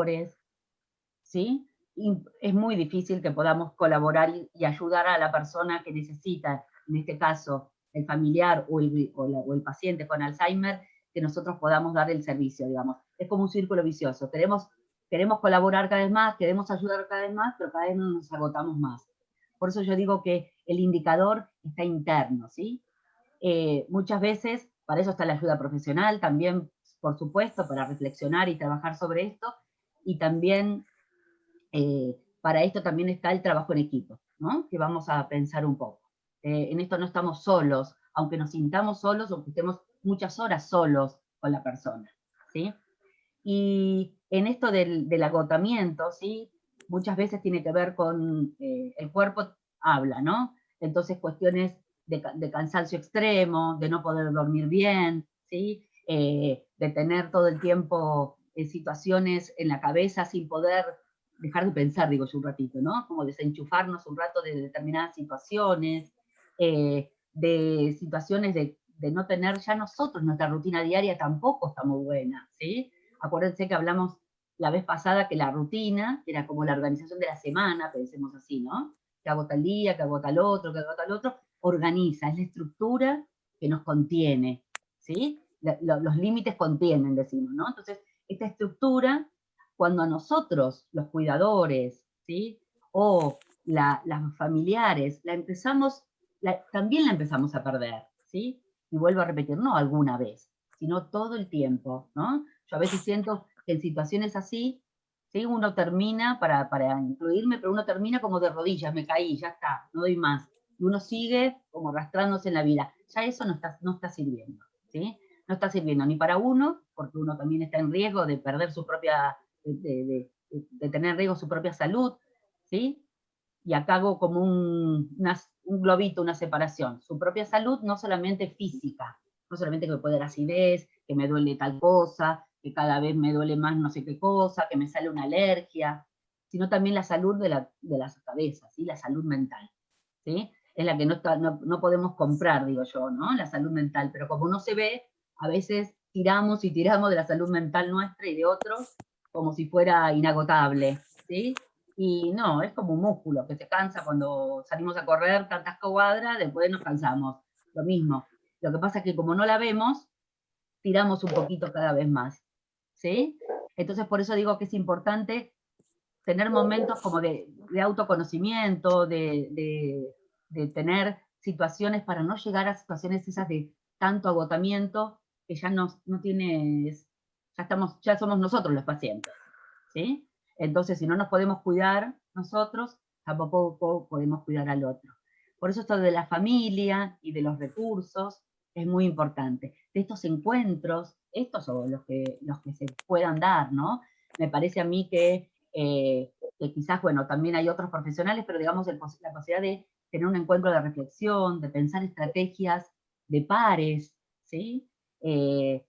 cuidadores, ¿sí? Y es muy difícil que podamos colaborar y ayudar a la persona que necesita, en este caso, el familiar o el paciente con Alzheimer, que nosotros podamos dar el servicio, digamos. Es como un círculo vicioso. Queremos colaborar cada vez más, queremos ayudar cada vez más, pero cada vez nos agotamos más. Por eso yo digo que el indicador está interno, ¿sí? Muchas veces, para eso está la ayuda profesional, también, por supuesto, para reflexionar y trabajar sobre esto, y también para esto también está el trabajo en equipo, ¿no? Que vamos a pensar un poco. En esto no estamos solos, aunque nos sintamos solos, aunque estemos muchas horas solos con la persona, ¿sí? Y en esto del agotamiento, ¿sí? Muchas veces tiene que ver con el cuerpo habla, ¿no? Entonces cuestiones de cansancio extremo, de no poder dormir bien, ¿sí? De tener todo el tiempo situaciones en la cabeza sin poder dejar de pensar, digo yo un ratito, ¿no? Como desenchufarnos un rato de determinadas situaciones, de situaciones de no tener ya nosotros, nuestra rutina diaria tampoco está muy buena, ¿sí? Acuérdense que hablamos la vez pasada que la rutina era como la organización de la semana, pensemos así, ¿no? Que hago tal día, que hago tal otro, que hago tal otro, organiza, es la estructura que nos contiene, ¿sí? Los límites contienen, decimos, ¿no? Entonces, esta estructura, cuando a nosotros, los cuidadores, ¿sí? O las familiares, también la empezamos a perder, ¿sí? Y vuelvo a repetir, no alguna vez, sino todo el tiempo, ¿no? Yo a veces siento que en situaciones así, ¿sí? Uno termina, para incluirme, pero uno termina como de rodillas, me caí, ya está, no doy más. Y uno sigue como arrastrándose en la vida. Ya eso no está sirviendo, ¿sí? No está sirviendo ni para uno, porque uno también está en riesgo de perder su propia, de tener en riesgo su propia salud, ¿sí? Y acá hago como un globito, una separación. Su propia salud, no solamente física, no solamente que me puede dar acidez, que me duele tal cosa, que cada vez me duele más no sé qué cosa, que me sale una alergia, sino también la salud de las cabezas, ¿sí? La salud mental, ¿sí? Es la que no podemos comprar, digo yo, ¿no? La salud mental, pero como no se ve, a veces tiramos y tiramos de la salud mental nuestra y de otros como si fuera inagotable, ¿sí? Y no, es como un músculo que se cansa cuando salimos a correr tantas cuadras, después nos cansamos. Lo mismo. Lo que pasa es que como no la vemos, tiramos un poquito cada vez más, ¿sí? Entonces por eso digo que es importante tener momentos como de autoconocimiento, de tener situaciones para no llegar a situaciones esas de tanto agotamiento que ya no tienes, ya somos nosotros los pacientes, ¿sí? Entonces, si no nos podemos cuidar nosotros, tampoco podemos cuidar al otro. Por eso esto de la familia y de los recursos es muy importante. De estos encuentros, estos son los que se puedan dar, ¿no? Me parece a mí que quizás, bueno, también hay otros profesionales, pero digamos la posibilidad de tener un encuentro de reflexión, de pensar estrategias de pares, ¿sí? Eh,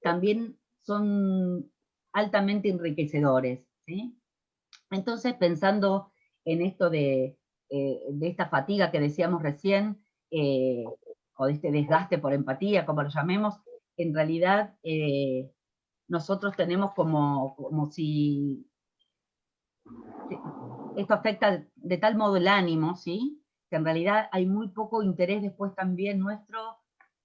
también son altamente enriquecedores, ¿sí? Entonces, pensando en esto de esta fatiga que decíamos recién, o de este desgaste por empatía, como lo llamemos, en realidad nosotros tenemos como si esto afecta de tal modo el ánimo, ¿sí? Que en realidad hay muy poco interés después también nuestro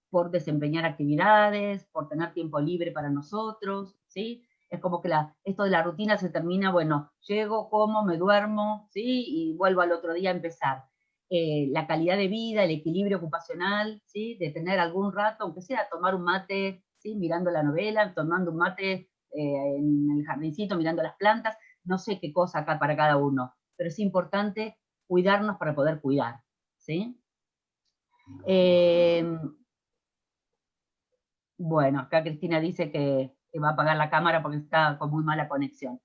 por desempeñar actividades, por tener tiempo libre para nosotros, ¿sí? Es como que esto de la rutina se termina, bueno, llego, como, me duermo, ¿sí? Y vuelvo al otro día a empezar. La calidad de vida, el equilibrio ocupacional, ¿sí? De tener algún rato, aunque sea tomar un mate, ¿sí? Mirando la novela, tomando un mate en el jardincito, mirando las plantas, no sé qué cosa acá para cada uno, pero es importante cuidarnos para poder cuidar, ¿sí? Bueno, acá Cristina dice que va a apagar la cámara porque está con muy mala conexión.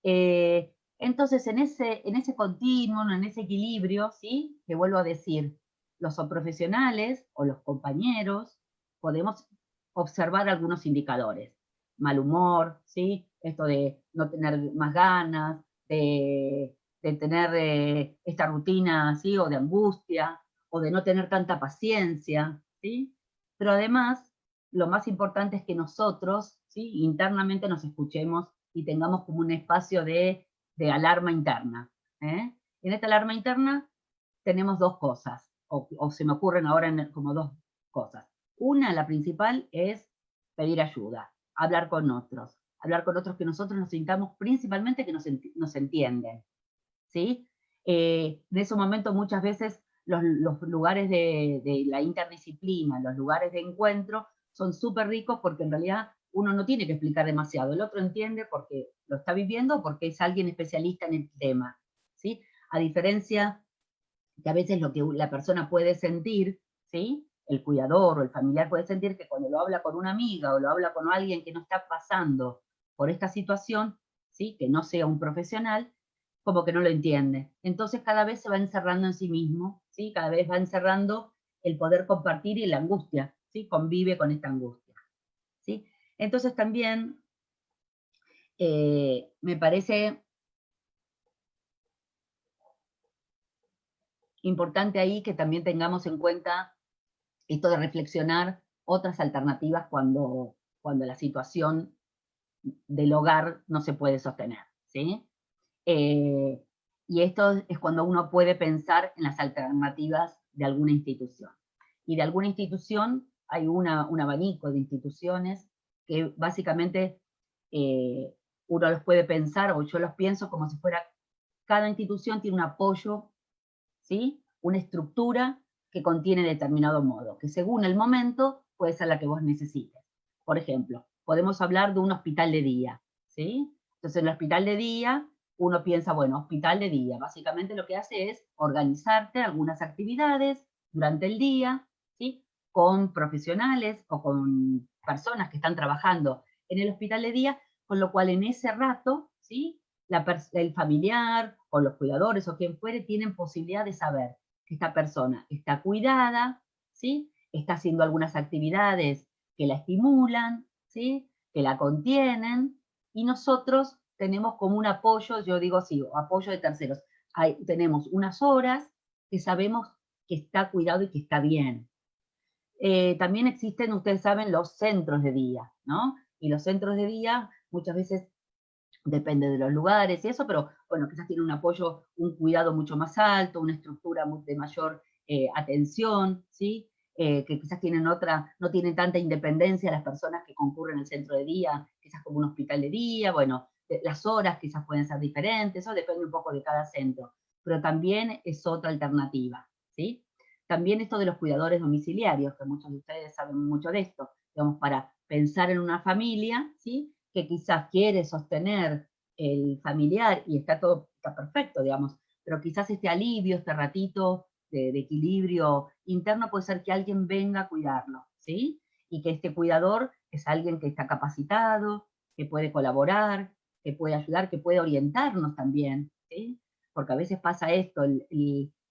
Entonces, en ese continuo, en ese equilibrio, ¿sí? Que vuelvo a decir, los profesionales o los compañeros podemos observar algunos indicadores. Mal humor, ¿sí? Esto de no tener más ganas, de tener esta rutina, ¿sí? O de angustia, o de no tener tanta paciencia, ¿sí? Pero además, lo más importante es que nosotros, ¿sí? Internamente nos escuchemos y tengamos como un espacio de alarma interna. ¿Eh? En esta alarma interna tenemos dos cosas, o se me ocurren ahora como dos cosas. Una, la principal, es pedir ayuda, hablar con otros que nosotros nos sintamos principalmente que nos entienden, ¿sí? En ese momento muchas veces los lugares de la interdisciplina, los lugares de encuentro, son súper ricos porque en realidad uno no tiene que explicar demasiado, el otro entiende porque lo está viviendo, porque es alguien especialista en el tema, ¿sí? A diferencia que a veces lo que la persona puede sentir, ¿sí? El cuidador o el familiar puede sentir que cuando lo habla con una amiga o lo habla con alguien que no está pasando por esta situación, ¿sí? Que no sea un profesional, como que no lo entiende. Entonces cada vez se va encerrando en sí mismo, ¿sí? Cada vez va encerrando el poder compartir y la angustia, ¿sí? Convive con esta angustia, ¿sí? Entonces también me parece importante ahí que también tengamos en cuenta esto de reflexionar otras alternativas cuando la situación del hogar no se puede sostener, ¿sí? Eh, y esto es cuando uno puede pensar en las alternativas de alguna institución. Y de alguna institución hay un abanico de instituciones que básicamente uno los puede pensar, o yo los pienso como si fuera, cada institución tiene un apoyo, ¿sí? Una estructura que contiene determinado modo, que según el momento puede ser la que vos necesites. Por ejemplo, podemos hablar de un hospital de día, ¿sí? Entonces, en el hospital de día, uno piensa, bueno, hospital de día, básicamente lo que hace es organizarte algunas actividades durante el día, ¿sí? Con profesionales o con personas que están trabajando en el hospital de día, con lo cual en ese rato, ¿sí? El familiar o los cuidadores o quien fuere tienen posibilidad de saber que esta persona está cuidada, ¿sí? Está haciendo algunas actividades que la estimulan, ¿sí? Que la contienen, y nosotros tenemos como un apoyo, yo digo así, apoyo de terceros. Tenemos unas horas que sabemos que está cuidado y que está bien. También existen, ustedes saben, los centros de día, ¿no? Y los centros de día muchas veces depende de los lugares y eso, pero bueno, quizás tiene un apoyo, un cuidado mucho más alto, una estructura de mayor atención, ¿sí? Que quizás tienen otra, no tienen tanta independencia las personas que concurren al centro de día, quizás como un hospital de día, bueno, las horas quizás pueden ser diferentes, eso depende un poco de cada centro, pero también es otra alternativa, ¿sí? También esto de los cuidadores domiciliarios, que muchos de ustedes saben mucho de esto, digamos, para pensar en una familia, ¿sí? Que quizás quiere sostener el familiar y está todo, está perfecto, digamos, pero quizás este alivio, este ratito de equilibrio interno puede ser que alguien venga a cuidarlo, ¿sí? Y que este cuidador es alguien que está capacitado, que puede colaborar, que puede ayudar, que puede orientarnos también, ¿sí? Porque a veces pasa esto,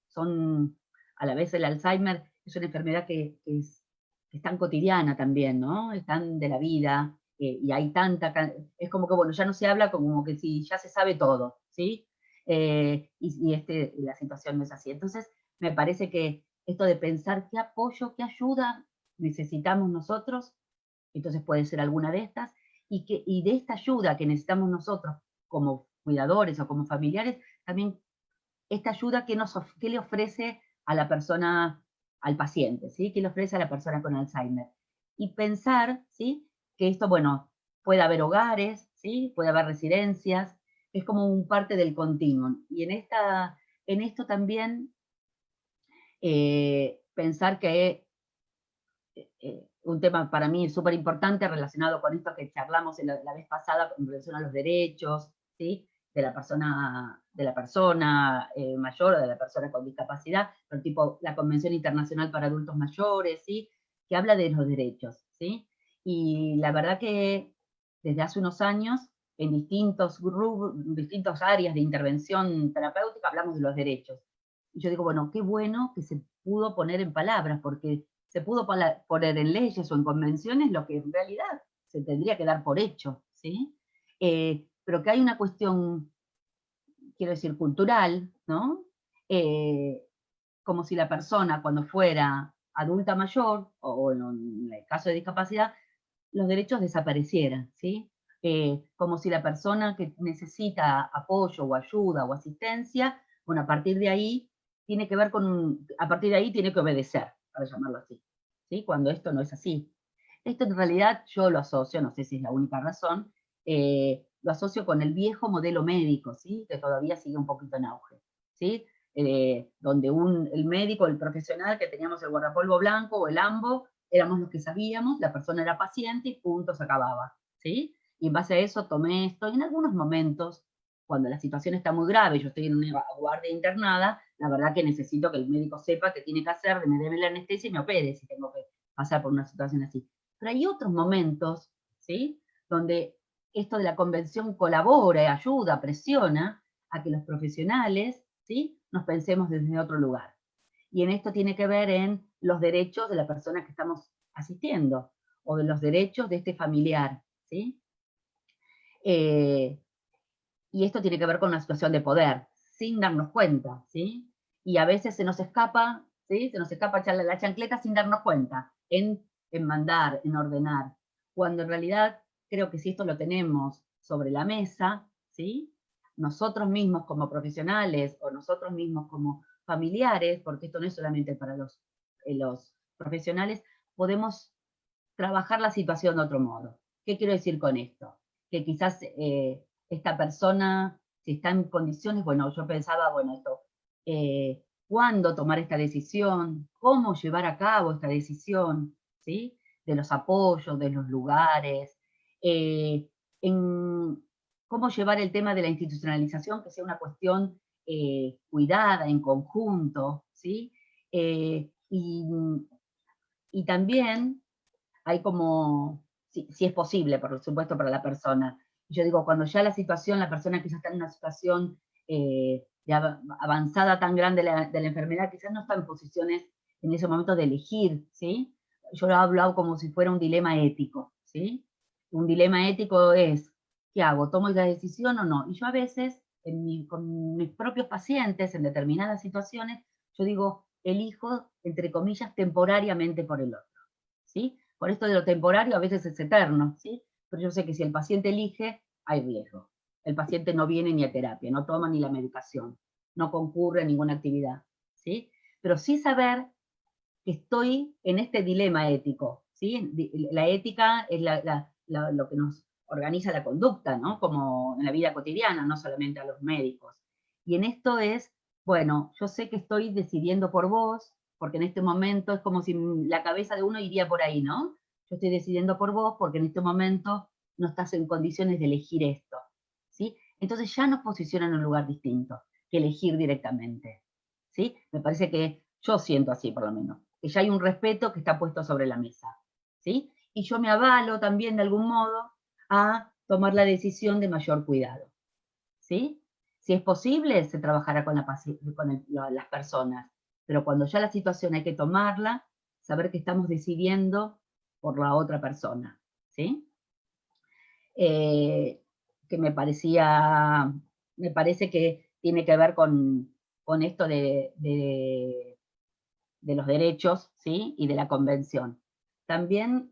son, a la vez el Alzheimer es una enfermedad que es tan cotidiana también, ¿no? Es tan de la vida, y hay tanta, es como que, bueno, ya no se habla como que si ya se sabe todo, ¿sí? La situación no es así. Entonces, me parece que esto de pensar qué apoyo, qué ayuda necesitamos nosotros, entonces puede ser alguna de estas, y de esta ayuda que necesitamos nosotros como cuidadores o como familiares, también esta ayuda que le ofrece a la persona, al paciente, ¿sí? ¿Qué le ofrece a la persona con Alzheimer? Y pensar, ¿sí? Que esto, bueno, puede haber hogares, ¿sí? Puede haber residencias, es como un parte del continuum. Y en esto también pensar que un tema para mí súper importante relacionado con esto que charlamos la vez pasada en relación a los derechos, ¿sí? De la persona mayor o de la persona con discapacidad, pero tipo la Convención Internacional para Adultos Mayores, ¿sí? Que habla de los derechos, ¿sí? Y la verdad que desde hace unos años, en distintas áreas de intervención terapéutica, hablamos de los derechos. Y yo digo, bueno, qué bueno que se pudo poner en palabras, porque se pudo poner en leyes o en convenciones lo que en realidad se tendría que dar por hecho, ¿sí? Pero que hay una cuestión, quiero decir, cultural, ¿no? Eh, Como si la persona cuando fuera adulta mayor, o en el caso de discapacidad, los derechos desaparecieran, ¿sí? como si la persona que necesita apoyo o ayuda o asistencia, bueno, a partir de ahí tiene que ver con, a partir de ahí tiene que obedecer, para llamarlo así, ¿sí? Cuando esto no es así. Esto en realidad yo lo asocio, no sé si es la única razón, lo asocio con el viejo modelo médico, ¿sí? Que todavía sigue un poquito en auge, ¿sí? Donde el médico, el profesional que teníamos el guardapolvo blanco o el AMBO, éramos los que sabíamos, la persona era paciente y punto, se acababa, ¿sí? Y en base a eso tomé esto, y en algunos momentos, cuando la situación está muy grave, yo estoy en una guardia internada, la verdad que necesito que el médico sepa qué tiene que hacer, me dé la anestesia y me opere si tengo que pasar por una situación así. Pero hay otros momentos, ¿sí? Donde esto de la convención colabora, ayuda, presiona a que los profesionales, ¿sí? Nos pensemos desde otro lugar. Y en esto tiene que ver en los derechos de la persona que estamos asistiendo, o de los derechos de este familiar, ¿sí? Y esto tiene que ver con una situación de poder, sin darnos cuenta, ¿sí? Y a veces se nos escapa, ¿sí? Se nos escapa la chancleta sin darnos cuenta, en mandar, en ordenar, cuando en realidad creo que si esto lo tenemos sobre la mesa, ¿sí? Nosotros mismos como profesionales o nosotros mismos como familiares, porque esto no es solamente para los profesionales, podemos trabajar la situación de otro modo. ¿Qué quiero decir con esto? Que quizás esta persona, si está en condiciones, bueno, yo pensaba, bueno, esto, cuándo tomar esta decisión, cómo llevar a cabo esta decisión, ¿sí? De los apoyos, de los lugares, en cómo llevar el tema de la institucionalización, que sea una cuestión cuidada, en conjunto, ¿sí? Eh, y, y también hay como, si es posible, por supuesto, para la persona. Yo digo, cuando ya la situación, la persona que ya está en una situación de avanzada tan grande de la enfermedad, quizás no está en posiciones en ese momento de elegir, ¿sí? Yo lo hablo como si fuera un dilema ético, ¿sí? Un dilema ético es, ¿qué hago? ¿Tomo la decisión o no? Y yo a veces, con mis propios pacientes, en determinadas situaciones, yo digo, elijo, entre comillas, temporariamente por el otro, ¿sí? Por esto de lo temporario a veces es eterno, ¿sí? Pero yo sé que si el paciente elige, hay riesgo. El paciente no viene ni a terapia, no toma ni la medicación, no concurre a ninguna actividad, ¿sí? Pero sí saber que estoy en este dilema ético, ¿sí? La ética es lo que nos organiza la conducta, ¿no? Como en la vida cotidiana, no solamente a los médicos. Y en esto es, bueno, yo sé que estoy decidiendo por vos, porque en este momento es como si la cabeza de uno iría por ahí, ¿no? Yo estoy decidiendo por vos porque en este momento no estás en condiciones de elegir esto, ¿sí? Entonces ya nos posiciona en un lugar distinto que elegir directamente, ¿sí? Me parece que yo siento así, por lo menos, que ya hay un respeto que está puesto sobre la mesa, ¿sí? Y yo me avalo también de algún modo a tomar la decisión de mayor cuidado, ¿sí? Si es posible, se trabajará con las personas, pero cuando ya la situación hay que tomarla, saber que estamos decidiendo por la otra persona, ¿sí? Eh, que me parece que tiene que ver con esto de los derechos, ¿sí? Y de la convención. También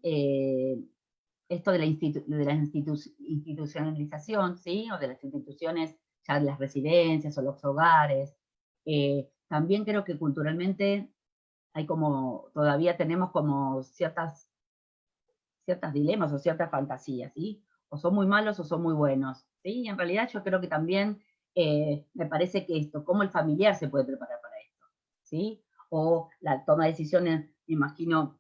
esto de la institucionalización, ¿sí? O de las instituciones, ya de las residencias o los hogares. También creo que culturalmente hay como, todavía tenemos como ciertas dilemas o ciertas fantasías, ¿sí? O son muy malos o son muy buenos, ¿sí? Y en realidad yo creo que también me parece que esto, cómo el familiar se puede preparar para esto, ¿sí? O la toma de decisiones, me imagino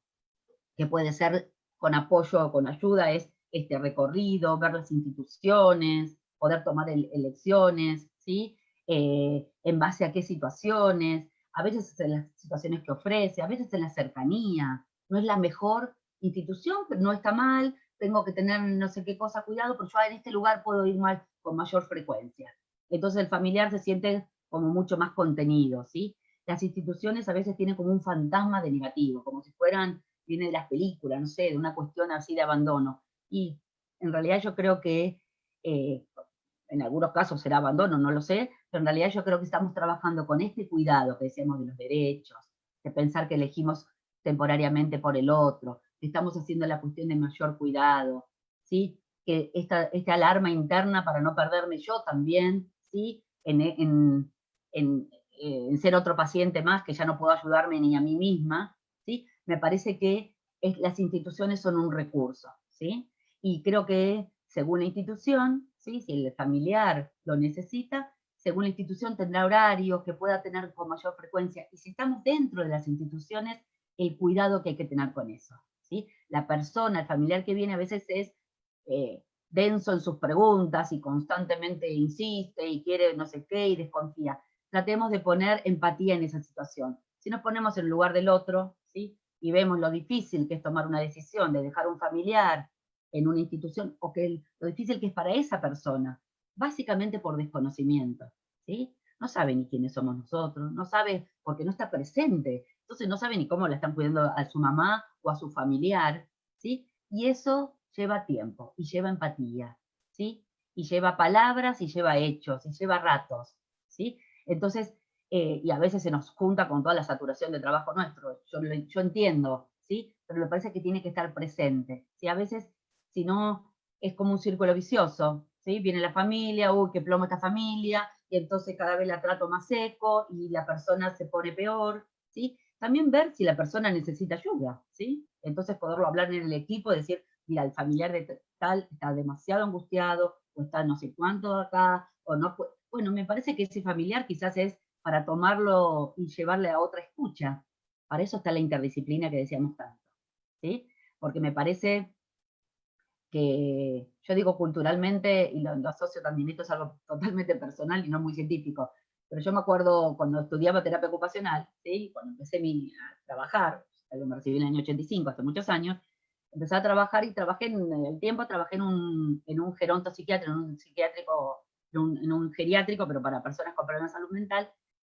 que puede ser con apoyo o con ayuda, es este recorrido, ver las instituciones, poder tomar elecciones, ¿sí? En base a qué situaciones, a veces en las situaciones que ofrece, a veces en la cercanía, no es la mejor institución, pero no está mal, tengo que tener no sé qué cosa cuidado, pero yo en este lugar puedo ir mal con mayor frecuencia. Entonces el familiar se siente como mucho más contenido, ¿sí? Las instituciones a veces tienen como un fantasma de negativo, como si fueran, viene de las películas, no sé, de una cuestión así de abandono. Y en realidad yo creo que eh, en algunos casos será abandono, no lo sé, pero en realidad yo creo que estamos trabajando con este cuidado que decíamos de los derechos, de pensar que elegimos temporariamente por el otro, que estamos haciendo la cuestión de mayor cuidado, ¿sí? que esta alarma interna para no perderme yo también, ¿sí? En ser otro paciente más que ya no puedo ayudarme ni a mí misma, ¿sí? Me parece que las instituciones son un recurso, ¿sí? Y creo que según la institución, ¿sí? Si el familiar lo necesita, según la institución tendrá horarios que pueda tener con mayor frecuencia. Y si estamos dentro de las instituciones, el cuidado que hay que tener con eso, ¿sí? La persona, el familiar que viene a veces es denso en sus preguntas y constantemente insiste y quiere no sé qué y desconfía. Tratemos de poner empatía en esa situación. Si nos ponemos en el lugar del otro, ¿sí? Y vemos lo difícil que es tomar una decisión de dejar un familiar en una institución, o que lo difícil que es para esa persona, básicamente por desconocimiento, ¿sí? No sabe ni quiénes somos nosotros, no sabe porque no está presente, entonces no sabe ni cómo la están cuidando a su mamá o a su familiar, ¿sí? Y eso lleva tiempo, y lleva empatía, ¿sí? Y lleva palabras, y lleva hechos, y lleva ratos, ¿sí? Entonces, y a veces se nos junta con toda la saturación de trabajo nuestro, yo entiendo, ¿sí? Pero me parece que tiene que estar presente, ¿sí? A veces, si no, es como un círculo vicioso, ¿sí? Viene la familia, uy, qué plomo esta familia, y entonces cada vez la trato más seco, y la persona se pone peor, ¿sí? También ver si la persona necesita ayuda, ¿sí? Entonces poderlo hablar en el equipo, decir, mira, el familiar de tal está demasiado angustiado, o está no sé cuánto acá, o no puede. Bueno, me parece que ese familiar quizás es para tomarlo y llevarle a otra escucha. Para eso está la interdisciplina que decíamos tanto, ¿sí? Porque me parece que, yo digo culturalmente, y lo asocio también, esto es algo totalmente personal y no muy científico, pero yo me acuerdo cuando estudiaba terapia ocupacional, ¿sí? Cuando empecé a trabajar, me recibí en el año 85, hace muchos años, empecé a trabajar y trabajé en el tiempo, trabajé en un geronto psiquiátrico, en un psiquiátrico, en un geriátrico, pero para personas con problemas de salud mental,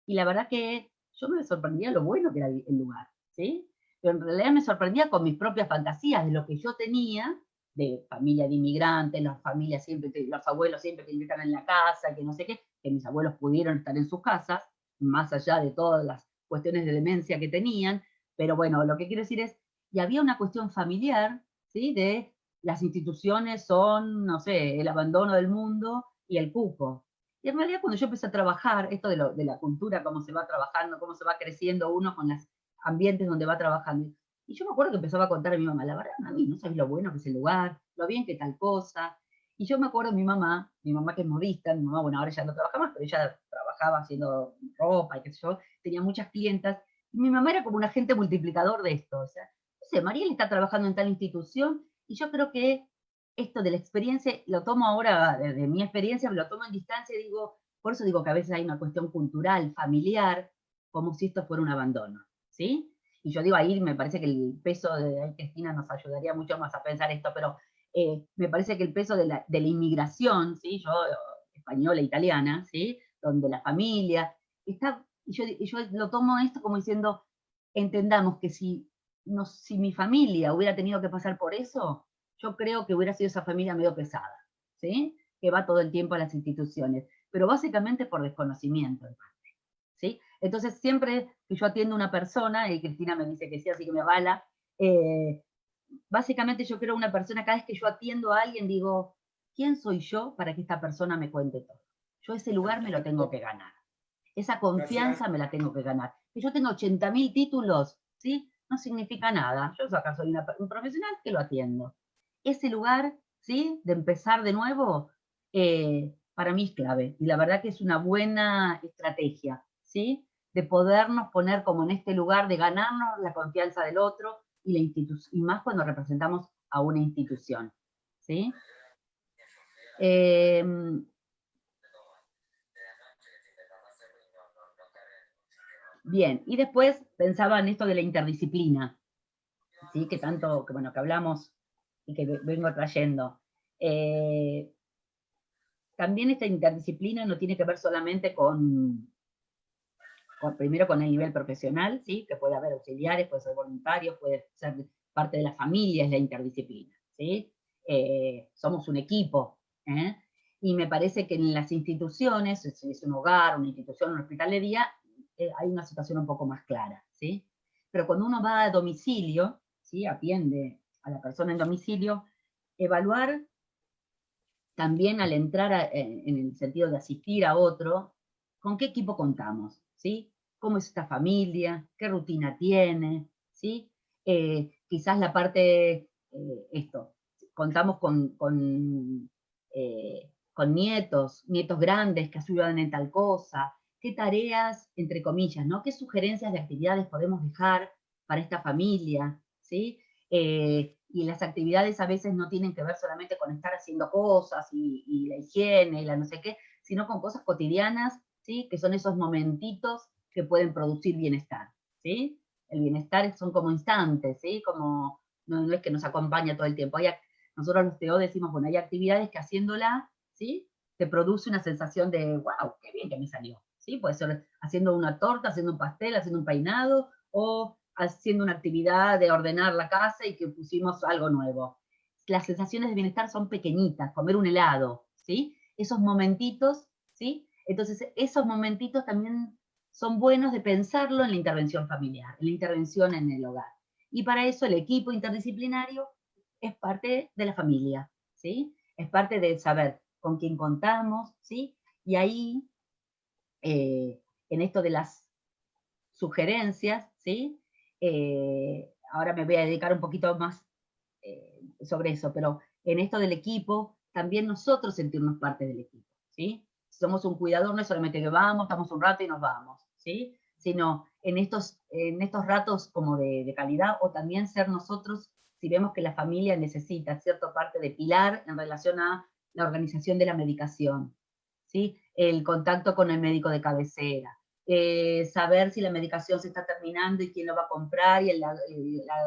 y la verdad que yo me sorprendía lo bueno que era el lugar, ¿sí? Pero en realidad me sorprendía con mis propias fantasías de lo que yo tenía, de familia de inmigrantes, las familias siempre, los abuelos siempre que están en la casa, que no sé qué, que mis abuelos pudieron estar en sus casas, más allá de todas las cuestiones de demencia que tenían, pero bueno, lo que quiero decir es, y había una cuestión familiar, ¿sí? De las instituciones son, no sé, el abandono del mundo y el cupo. Y en realidad cuando yo empecé a trabajar, esto de la cultura, cómo se va trabajando, cómo se va creciendo uno con los ambientes donde va trabajando, y yo me acuerdo que empezaba a contar a mi mamá, la verdad, mami, no sabes lo bueno que es el lugar, lo bien que tal cosa. Y yo me acuerdo de mi mamá que es modista, mi mamá, bueno, ahora ya no trabaja más, pero ella trabajaba haciendo ropa y qué sé yo, tenía muchas clientas, y mi mamá era como un agente multiplicador de esto, o sea, no sé, Mariel está trabajando en tal institución, y yo creo que esto de la experiencia, lo tomo ahora, de mi experiencia, lo tomo en distancia y digo, por eso digo que a veces hay una cuestión cultural, familiar, como si esto fuera un abandono, ¿sí? Y yo digo, ahí me parece que el peso de Cristina nos ayudaría mucho más a pensar esto, pero me parece que el peso de la inmigración, ¿sí? Yo, española, italiana, ¿sí? Donde la familia está, y yo lo tomo esto como diciendo, entendamos que si, no, si mi familia hubiera tenido que pasar por eso, yo creo que hubiera sido esa familia medio pesada, ¿sí? Que va todo el tiempo a las instituciones, pero básicamente por desconocimiento, ¿sí? Entonces, siempre que yo atiendo a una persona, y Cristina me dice que sí, así que me avala, eh, básicamente yo creo una persona, cada vez que yo atiendo a alguien, digo, ¿quién soy yo para que esta persona me cuente todo? Yo ese lugar me lo tengo que ganar. Esa confianza me la tengo que ganar. Que yo tenga 80.000 títulos, ¿sí? No significa nada. Yo acá soy un profesional que lo atiendo. Ese lugar, ¿sí? De empezar de nuevo, para mí es clave. Y la verdad que es una buena estrategia, ¿sí? De podernos poner como en este lugar, de ganarnos la confianza del otro y, y más cuando representamos a una institución, ¿sí? Eh, Bien, y después pensaba en esto de la interdisciplina, ¿sí? Que tanto, que bueno, que hablamos y que vengo trayendo. Eh, También esta interdisciplina no tiene que ver solamente primero con el nivel profesional, ¿sí? Que puede haber auxiliares, puede ser voluntarios, puede ser parte de la familia, es la interdisciplina, ¿sí? Somos un equipo, ¿eh? Y me parece que en las instituciones, si es un hogar, una institución, un hospital de día, hay una situación un poco más clara, ¿sí? Pero cuando uno va a domicilio, ¿sí? Atiende a la persona en domicilio, evaluar también al entrar en el sentido de asistir a otro, ¿con qué equipo contamos? ¿Sí? ¿Cómo es esta familia? ¿Qué rutina tiene? ¿Sí? Quizás la parte, contamos con nietos, nietos grandes que ayudan en tal cosa, qué tareas, entre comillas, ¿no? ¿Qué sugerencias de actividades podemos dejar para esta familia? ¿Sí? Y las actividades a veces no tienen que ver solamente con estar haciendo cosas y la higiene y la no sé qué, sino con cosas cotidianas, ¿sí? Que son esos momentitos que pueden producir bienestar, ¿sí? El bienestar son como instantes, ¿sí? Como, no es que nos acompaña todo el tiempo. Nosotros los TO decimos, bueno, hay actividades que haciéndola, ¿sí? Te produce una sensación de, wow, qué bien que me salió, ¿sí? Puede ser haciendo una torta, haciendo un pastel, haciendo un peinado, o haciendo una actividad de ordenar la casa y que pusimos algo nuevo. Las sensaciones de bienestar son pequeñitas, comer un helado, ¿sí? Esos momentitos, ¿sí? Entonces, esos momentitos también son buenos de pensarlo en la intervención familiar, en la intervención en el hogar. Y para eso el equipo interdisciplinario es parte de la familia, ¿sí? Es parte de saber con quién contamos, ¿sí? Y ahí, en esto de las sugerencias, ¿sí? Ahora me voy a dedicar un poquito más sobre eso, pero en esto del equipo, también nosotros sentirnos parte del equipo, ¿sí? Si somos un cuidador, no es solamente que vamos, estamos un rato y nos vamos, ¿sí? Sino en estos ratos como de calidad, o también ser nosotros, si vemos que la familia necesita cierta parte de pilar en relación a la organización de la medicación, ¿sí? El contacto con el médico de cabecera, saber si la medicación se está terminando y quién lo va a comprar, y la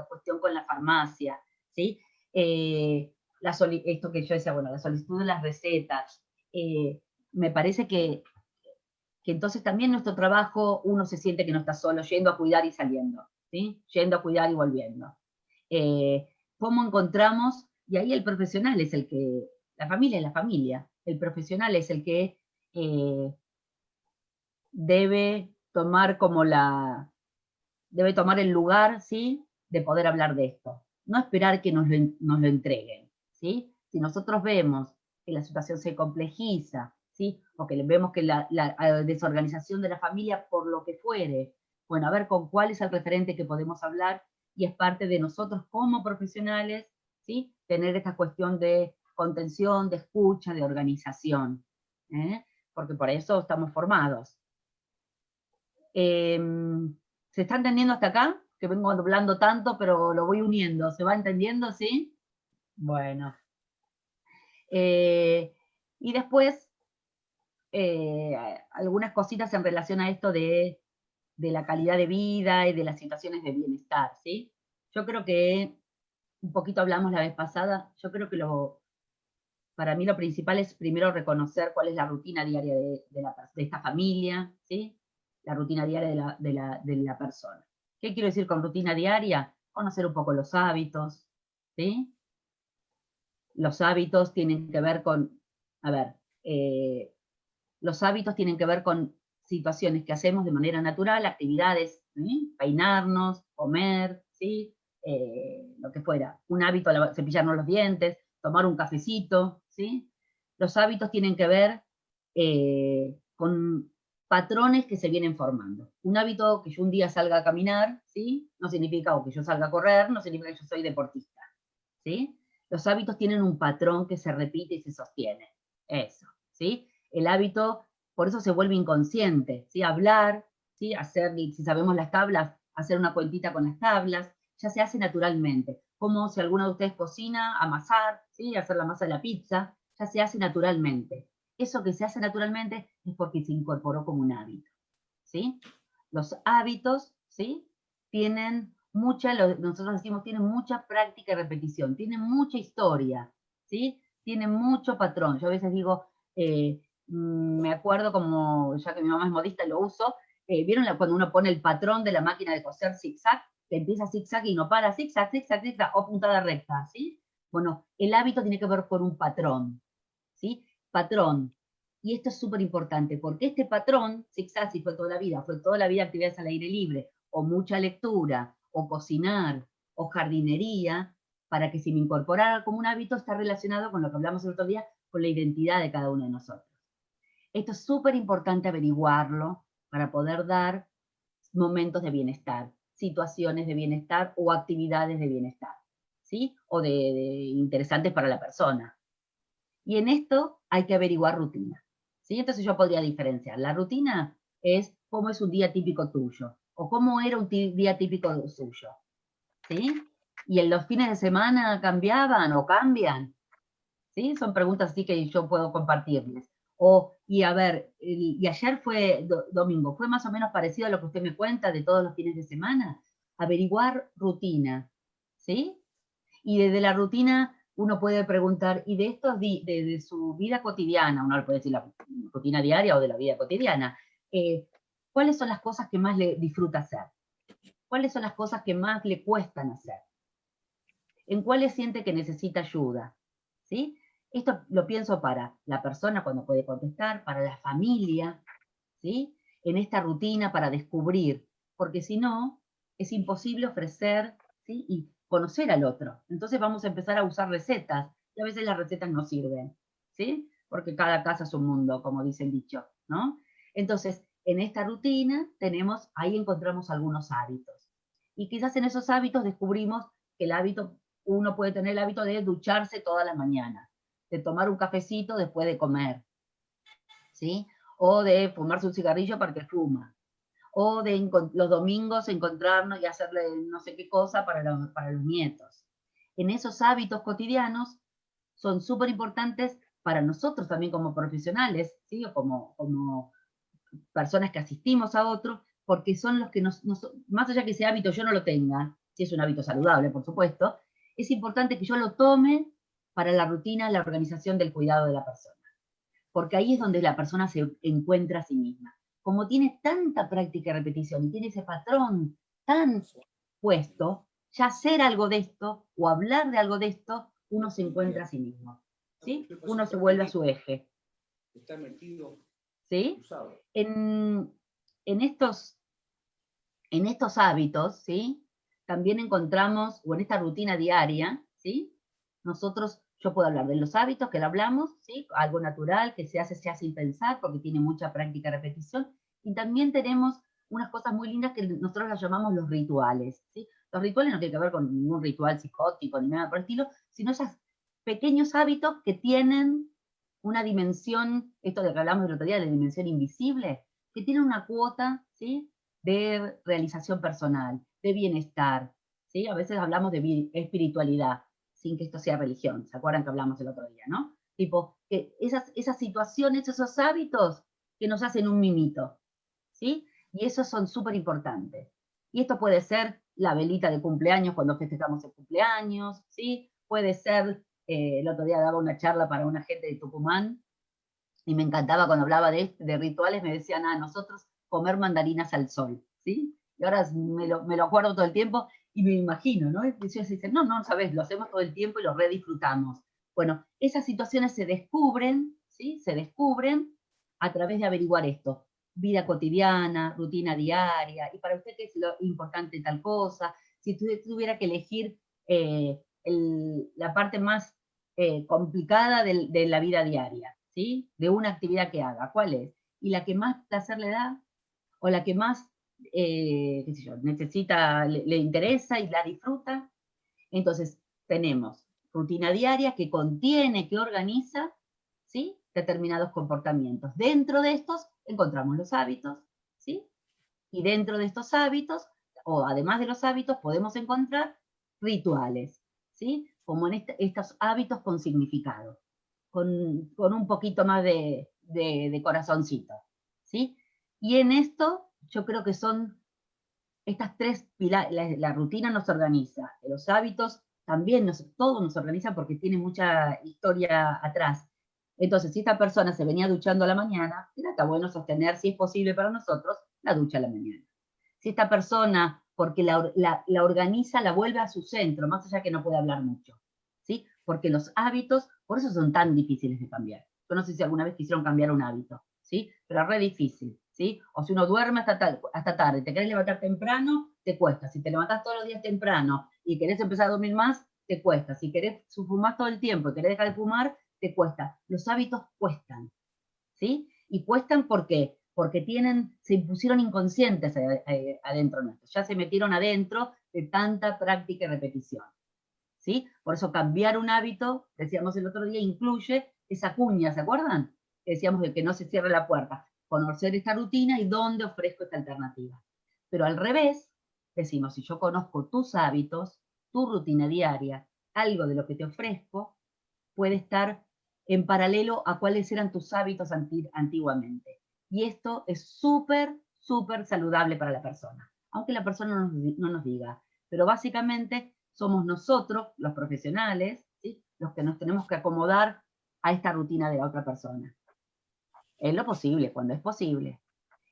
cuestión con la farmacia, ¿sí? Esto que yo decía, bueno, la solicitud de las recetas. Me parece que entonces también nuestro trabajo, uno se siente que no está solo, yendo a cuidar y saliendo, ¿sí? Yendo a cuidar y volviendo. ¿Cómo encontramos? Y ahí el profesional es el que, la familia es la familia, el profesional es el que debe tomar debe tomar el lugar, ¿sí? De poder hablar de esto. No esperar que nos lo entreguen, ¿sí? Si nosotros vemos que la situación se complejiza, ¿sí? O que vemos que la desorganización de la familia, por lo que fuere, bueno, a ver con cuál es el referente que podemos hablar, y es parte de nosotros como profesionales, ¿sí? Tener esta cuestión de contención, de escucha, de organización, ¿eh? Porque por eso estamos formados. ¿Se está entendiendo hasta acá? Que vengo hablando tanto, pero lo voy uniendo. ¿Se va entendiendo, sí? Bueno. Y después, algunas cositas en relación a esto de la calidad de vida y de las situaciones de bienestar, ¿sí? Yo creo que, un poquito hablamos la vez pasada, yo creo que para mí lo principal es primero reconocer cuál es la rutina diaria de esta familia, ¿sí? La rutina diaria de la persona. ¿Qué quiero decir con rutina diaria? Conocer un poco los hábitos, ¿sí? Los hábitos tienen que ver con, a ver, los hábitos tienen que ver con situaciones que hacemos de manera natural, actividades, ¿sí? Peinarnos, comer, ¿sí? Lo que fuera. Un hábito, cepillarnos los dientes, tomar un cafecito, ¿sí? Los hábitos tienen que ver con patrones que se vienen formando. Un hábito que yo un día salga a caminar, ¿sí? No significa, o que yo salga a correr, no significa que yo soy deportista, ¿sí? Los hábitos tienen un patrón que se repite y se sostiene. Eso, ¿sí? El hábito, por eso se vuelve inconsciente, ¿sí? Hablar, ¿sí? Hacer, si sabemos las tablas, hacer una cuentita con las tablas, ya se hace naturalmente. Como si alguno de ustedes cocina, amasar, ¿sí? Hacer la masa de la pizza, ya se hace naturalmente. Eso que se hace naturalmente es porque se incorporó como un hábito, ¿sí? Los hábitos, ¿sí? Tienen nosotros decimos, tienen mucha práctica y repetición, tienen mucha historia, ¿sí? Tienen mucho patrón. Yo a veces digo, me acuerdo como, ya que mi mamá es modista, lo uso, ¿vieron cuando uno pone el patrón de la máquina de coser zigzag? Que empieza zigzag y no para, zigzag, zigzag, zigzag, o puntada recta, ¿sí? Bueno, el hábito tiene que ver con un patrón, ¿sí? Patrón. Y esto es súper importante, porque este patrón, zigzag, si fue toda la vida actividades al aire libre, o mucha lectura, o cocinar, o jardinería, para que si me incorporara como un hábito, está relacionado con lo que hablamos el otro día, con la identidad de cada uno de nosotros. Esto es súper importante averiguarlo para poder dar momentos de bienestar, situaciones de bienestar o actividades de bienestar, ¿sí? O de interesantes para la persona. Y en esto hay que averiguar rutina, ¿sí? Entonces yo podría diferenciar. La rutina es cómo es un día típico tuyo, o cómo era un día típico suyo, ¿sí? Y en los fines de semana cambiaban o cambian, ¿sí? Son preguntas así que yo puedo compartirles. Y a ver, y ayer fue domingo, ¿fue más o menos parecido a lo que usted me cuenta de todos los fines de semana? Averiguar rutina, ¿sí? Y desde la rutina uno puede preguntar, y de estos de su vida cotidiana, uno le puede decir la rutina diaria o de la vida cotidiana, ¿cuáles son las cosas que más le disfruta hacer? ¿Cuáles son las cosas que más le cuestan hacer? ¿En cuáles siente que necesita ayuda? ¿Sí? Esto lo pienso para la persona cuando puede contestar, para la familia, ¿sí? En esta rutina para descubrir, porque si no, es imposible ofrecer, ¿sí? Y conocer al otro. Entonces vamos a empezar a usar recetas, y a veces las recetas no sirven, ¿sí? Porque cada casa es un mundo, como dice el dicho, ¿no? Entonces, en esta rutina tenemos, ahí encontramos algunos hábitos. Y quizás en esos hábitos descubrimos que el hábito, uno puede tener el hábito de ducharse todas las mañanas, de tomar un cafecito después de comer, ¿sí? O de fumarse un cigarrillo para que fuma, o de los domingos encontrarnos y hacerle no sé qué cosa para los nietos. En esos hábitos cotidianos son súper importantes para nosotros también como profesionales, ¿sí? O como personas que asistimos a otros, porque son los que más allá que ese hábito yo no lo tenga, si es un hábito saludable, por supuesto, es importante que yo lo tome para la rutina, la organización del cuidado de la persona. Porque ahí es donde la persona se encuentra a sí misma. Como tiene tanta práctica y repetición y tiene ese patrón tan puesto, ya hacer algo de esto o hablar de algo de esto, uno se encuentra a sí mismo. ¿Sí? Uno se vuelve a su eje. Está metido. ¿Sí? En, en, estos, en estos hábitos, ¿sí? También encontramos, o en esta rutina diaria, ¿sí? Nosotros, yo puedo hablar de los hábitos que lo hablamos, ¿sí? Algo natural que se hace sin pensar porque tiene mucha práctica y repetición. Y también tenemos unas cosas muy lindas que nosotros las llamamos los rituales, ¿sí? Los rituales no tienen que ver con ningún ritual psicótico ni nada por el estilo, sino esos pequeños hábitos que tienen una dimensión, esto de que hablamos el otro día, de la dimensión invisible, que tiene una cuota, ¿sí? De realización personal, de bienestar, ¿sí? A veces hablamos de espiritualidad, sin que esto sea religión, ¿se acuerdan que hablamos el otro día, no? Tipo, que esas situaciones, esos hábitos que nos hacen un mimito, ¿sí? Y esos son súper importantes. Y esto puede ser la velita de cumpleaños cuando festejamos el cumpleaños, ¿sí? Puede ser, el otro día daba una charla para una gente de Tucumán, y me encantaba cuando hablaba de rituales, me decían, nosotros comer mandarinas al sol, ¿sí? Y ahora me lo acuerdo todo el tiempo y me imagino, ¿no? Y ellos dicen, no, sabes, lo hacemos todo el tiempo y lo redisfrutamos. Bueno, esas situaciones se descubren, ¿sí? Se descubren a través de averiguar esto. Vida cotidiana, rutina diaria, y para usted qué es lo importante tal cosa. Si tuviera que elegir la parte más complicada de la vida diaria, ¿sí? De una actividad que haga, ¿cuál es? Y la que más placer le da, o la que más, qué sé yo, necesita, le interesa y la disfruta. Entonces, tenemos rutina diaria que contiene, que organiza, ¿sí? Determinados comportamientos. Dentro de estos encontramos los hábitos, ¿sí? Y dentro de estos hábitos, o además de los hábitos, podemos encontrar rituales, ¿sí? Como en estos hábitos con significado, con un poquito más de corazoncito, ¿sí? Y en esto yo creo que son estas tres pilares, la rutina nos organiza, los hábitos también, todo nos organiza porque tiene mucha historia atrás. Entonces, si esta persona se venía duchando a la mañana, está bueno sostener, si es posible para nosotros, la ducha a la mañana. Si esta persona, porque la organiza, la vuelve a su centro, más allá que no puede hablar mucho, ¿sí? Porque los hábitos, por eso son tan difíciles de cambiar. Yo no sé si alguna vez quisieron cambiar un hábito, ¿sí? Pero es re difícil, ¿sí? O si uno duerme hasta tarde, te querés levantar temprano, te cuesta. Si te levantás todos los días temprano y querés empezar a dormir más, te cuesta. Si querés fumar todo el tiempo y querés dejar de fumar, te cuesta. Los hábitos cuestan, ¿sí? Y cuestan ¿por qué? Porque se impusieron inconscientes adentro nuestro, ya se metieron adentro de tanta práctica y repetición, ¿sí? Por eso cambiar un hábito, decíamos el otro día, incluye esa cuña, ¿se acuerdan? Decíamos de que no se cierre la puerta, conocer esta rutina y dónde ofrezco esta alternativa. Pero al revés, decimos, si yo conozco tus hábitos, tu rutina diaria, algo de lo que te ofrezco, puede estar en paralelo a cuáles eran tus hábitos antiguamente. Y esto es súper, súper saludable para la persona, aunque la persona no nos diga. Pero básicamente somos nosotros, los profesionales, ¿sí?, los que nos tenemos que acomodar a esta rutina de la otra persona. En lo posible, cuando es posible.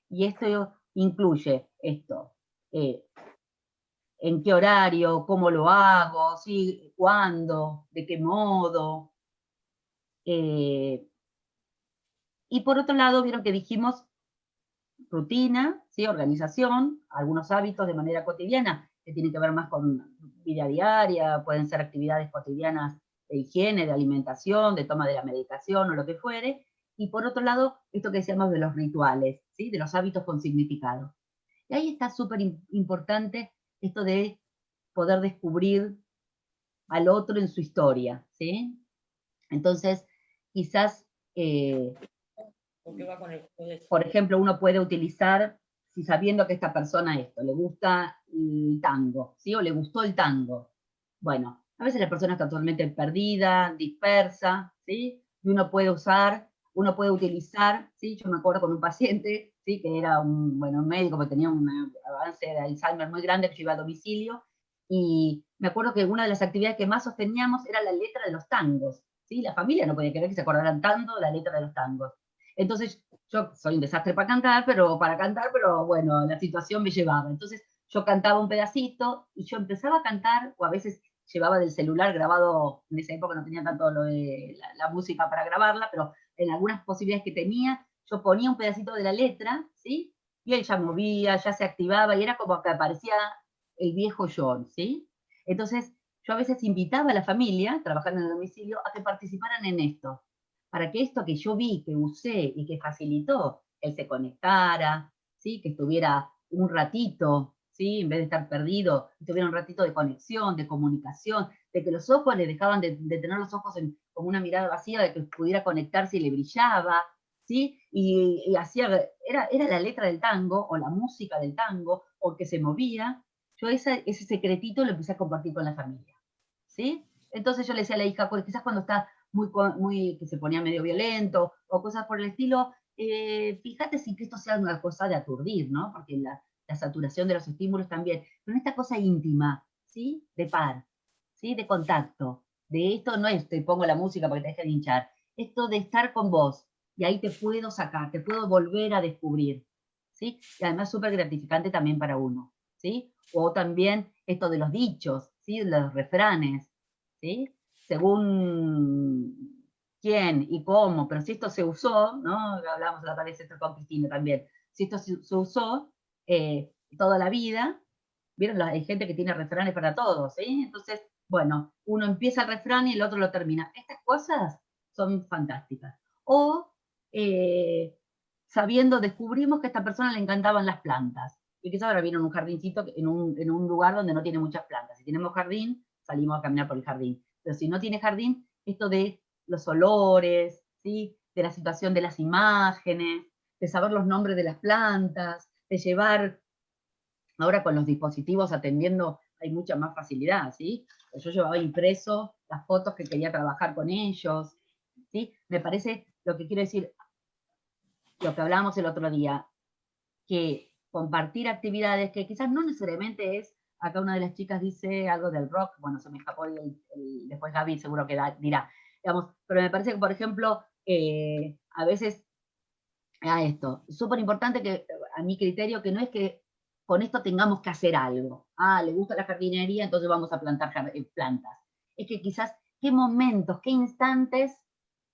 Y esto incluye esto, en qué horario, cómo lo hago, ¿sí?, cuándo, de qué modo. Y por otro lado, vieron que dijimos rutina, ¿sí?, organización, algunos hábitos de manera cotidiana, que tienen que ver más con vida diaria, pueden ser actividades cotidianas de higiene, de alimentación, de toma de la medicación o lo que fuere. Y por otro lado, esto que decíamos de los rituales, ¿sí?, de los hábitos con significado. Y ahí está súper importante esto de poder descubrir al otro en su historia, ¿sí? Entonces, quizás, por ejemplo, uno puede utilizar, si sabiendo que esta persona esto, le gusta el tango, ¿sí?, o le gustó el tango. Bueno, a veces la persona está totalmente perdida, dispersa, ¿sí? Y uno puede utilizar, ¿sí? Yo me acuerdo con un paciente, ¿sí?, que era un médico que tenía un avance de Alzheimer muy grande, que yo iba a domicilio, y me acuerdo que una de las actividades que más sosteníamos era la letra de los tangos, ¿sí? La familia no podía creer que se acordaran tanto de la letra de los tangos. Entonces, yo soy un desastre para cantar, pero bueno, la situación me llevaba. Entonces, yo cantaba un pedacito y yo empezaba a cantar, o a veces llevaba del celular grabado, en esa época no tenía tanto lo de la música para grabarla, pero en algunas posibilidades que tenía, yo ponía un pedacito de la letra, ¿sí? Y él ya movía, ya se activaba, y era como que aparecía el viejo John, ¿sí? Entonces, yo a veces invitaba a la familia, trabajando en el domicilio, a que participaran en esto, para que esto que yo vi, que usé y que facilitó, él se conectara, ¿sí?, que estuviera un ratito, ¿sí?, en vez de estar perdido, tuviera un ratito de conexión, de comunicación, de que los ojos le dejaban de tener los ojos como una mirada vacía, de que pudiera conectarse y le brillaba, ¿sí? Y hacía, era la letra del tango, o la música del tango, o que se movía. Yo ese secretito lo empecé a compartir con la familia, ¿sí? Entonces yo le decía a la hija, pues quizás cuando está muy, que se ponía medio violento, o cosas por el estilo, fíjate si que esto sea una cosa de aturdir, ¿no? Porque la saturación de los estímulos también, pero en esta cosa íntima, ¿sí?, de par, ¿sí?, de contacto, de esto no es te pongo la música para que te deje de hinchar, esto de estar con vos, y ahí te puedo sacar, te puedo volver a descubrir, ¿sí? Y además súper gratificante también para uno, ¿sí? O también esto de los dichos, ¿sí?, de los refranes, ¿sí? Según quién y cómo, pero si esto se usó, ¿no? Hablamos la otra vez esto con Cristina también, si esto se usó toda la vida, ¿vieron? Hay gente que tiene refranes para todos, ¿sí? Entonces, bueno, uno empieza el refrán y el otro lo termina. Estas cosas son fantásticas. O sabiendo, descubrimos que a esta persona le encantaban las plantas. Y quizás ahora viene en un jardincito, en un lugar donde no tiene muchas plantas. Si tenemos jardín, salimos a caminar por el jardín. Pero si no tiene jardín, esto de los olores, ¿sí?, de la situación de las imágenes, de saber los nombres de las plantas, de llevar, ahora con los dispositivos atendiendo hay mucha más facilidad, ¿sí? Yo llevaba impreso las fotos que quería trabajar con ellos, ¿sí? Me parece, lo que quiero decir, lo que hablábamos el otro día, que compartir actividades que quizás no necesariamente es, acá una de las chicas dice algo del rock, bueno, se me escapó después Gaby seguro que dirá, digamos, pero me parece que, por ejemplo, a veces, esto, súper importante que, a mi criterio, que no es que con esto tengamos que hacer algo. Le gusta la jardinería, entonces vamos a plantar plantas. Es que quizás, qué momentos, qué instantes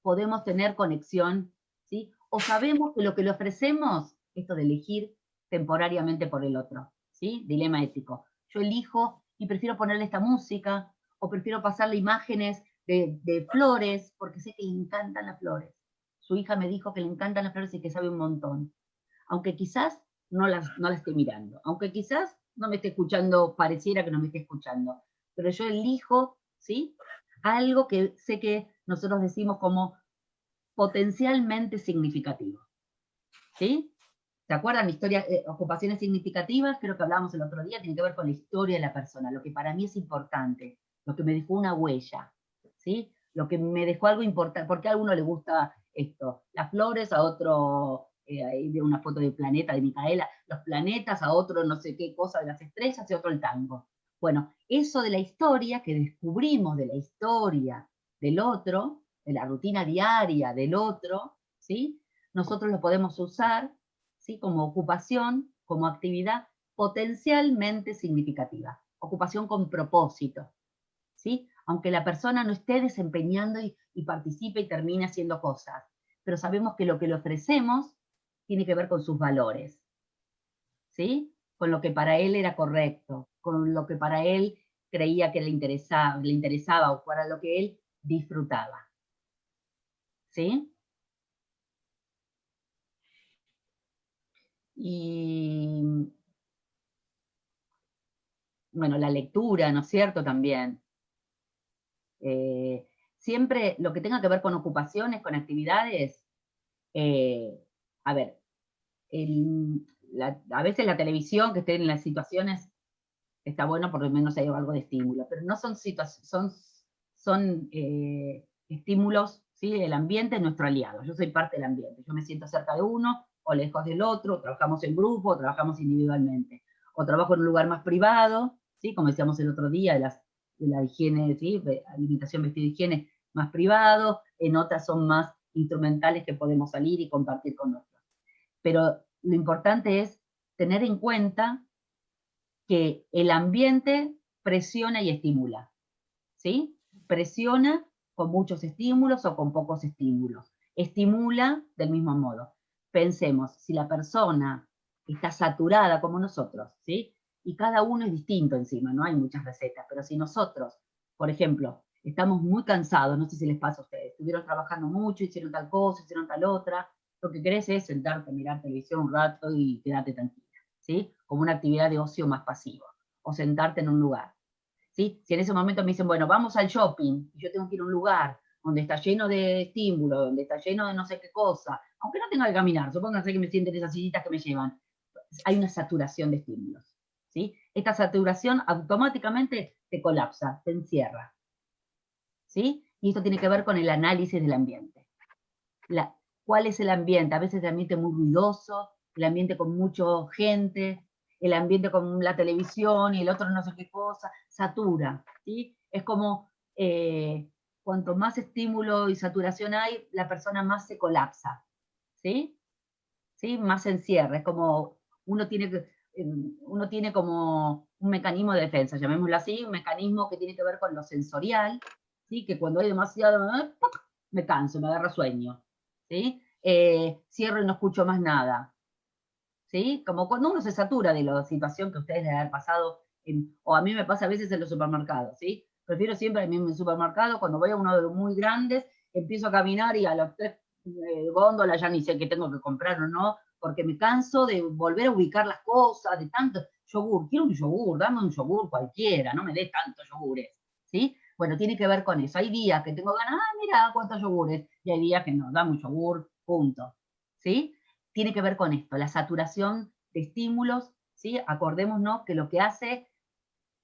podemos tener conexión, ¿sí? O sabemos que lo que le ofrecemos, esto de elegir temporariamente por el otro, ¿sí? Dilema ético. Yo elijo y prefiero ponerle esta música, o prefiero pasarle imágenes de flores, porque sé que le encantan las flores. Su hija me dijo que le encantan las flores y que sabe un montón. Aunque quizás no la esté mirando, aunque quizás no me esté escuchando, pareciera que no me esté escuchando, pero yo elijo, ¿sí? Algo que sé que nosotros decimos como potencialmente significativo, ¿sí? ¿Se acuerdan? Ocupaciones significativas, creo que hablábamos el otro día, tiene que ver con la historia de la persona, lo que para mí es importante, lo que me dejó una huella, ¿sí? Lo que me dejó algo importante, porque a uno le gusta esto, las flores, a otro, ahí veo una foto del planeta de Micaela, los planetas, a otro no sé qué cosa de las estrellas y otro el tango. Bueno, eso de la historia que descubrimos de la historia del otro, de la rutina diaria del otro, ¿sí? Nosotros lo podemos usar, ¿sí? Como ocupación, como actividad potencialmente significativa, ocupación con propósito, ¿sí? Aunque la persona no esté desempeñando y participe y termine haciendo cosas, pero sabemos que lo que le ofrecemos tiene que ver con sus valores, ¿sí? Con lo que para él era correcto, con lo que para él creía que le interesaba o para lo que él disfrutaba, ¿sí? Y bueno, la lectura, ¿no es cierto? También. Siempre lo que tenga que ver con ocupaciones, con actividades, eh, a ver, a veces la televisión que esté en las situaciones está bueno, por lo menos hay algo de estímulo, pero no son situaciones, son estímulos, ¿sí? El ambiente es nuestro aliado, yo soy parte del ambiente, yo me siento cerca de uno o lejos del otro, trabajamos en grupo, o trabajamos individualmente, o trabajo en un lugar más privado, ¿sí? Como decíamos el otro día, de la higiene, ¿sí? Alimentación, vestido, higiene, más privado, en otras son más instrumentales que podemos salir y compartir con otros. Pero lo importante es tener en cuenta que el ambiente presiona y estimula, ¿sí? Presiona con muchos estímulos o con pocos estímulos. Estimula del mismo modo. Pensemos, si la persona está saturada como nosotros, ¿sí? Y cada uno es distinto encima, no hay muchas recetas, pero si nosotros, por ejemplo, estamos muy cansados, no sé si les pasa a ustedes, estuvieron trabajando mucho, hicieron tal cosa, hicieron tal otra, lo que querés es sentarte, mirar televisión un rato y quedarte tranquila, ¿sí? Como una actividad de ocio más pasivo, o sentarte en un lugar. ¿Sí? Si en ese momento me dicen, bueno, vamos al shopping, y yo tengo que ir a un lugar donde está lleno de estímulos, donde está lleno de no sé qué cosa, aunque no tenga que caminar, supónganse que me sienten esas sillitas que me llevan, hay una saturación de estímulos, ¿sí? Esta saturación automáticamente te colapsa, te encierra, ¿sí? Y esto tiene que ver con el análisis del ambiente. ¿Cuál es el ambiente? A veces el ambiente muy ruidoso, el ambiente con mucha gente, el ambiente con la televisión y el otro no sé qué cosa, satura, ¿sí? Es como cuanto más estímulo y saturación hay, la persona más se colapsa, ¿sí? ¿Sí? Más se encierra, es como uno tiene como un mecanismo de defensa, llamémoslo así, un mecanismo que tiene que ver con lo sensorial, ¿sí? Que cuando hay demasiado, ¡puc! Me canso, me agarra sueño, ¿sí? Cierro y no escucho más nada, ¿sí? Como cuando uno se satura de la situación que ustedes les han pasado, o a mí me pasa a veces en los supermercados, ¿sí? Prefiero siempre el mismo supermercado, cuando voy a uno de los muy grandes, empiezo a caminar y a los tres góndolas ya ni sé qué tengo que comprar o no, porque me canso de volver a ubicar las cosas, de tanto yogur, quiero un yogur, dame un yogur cualquiera, no me des tantos yogures, ¿sí? Bueno, tiene que ver con eso. Hay días que tengo ganas, mira cuántos yogures, y hay días que no, dame un yogur, punto, ¿sí? Tiene que ver con esto, la saturación de estímulos, ¿sí? Acordémonos que lo que hace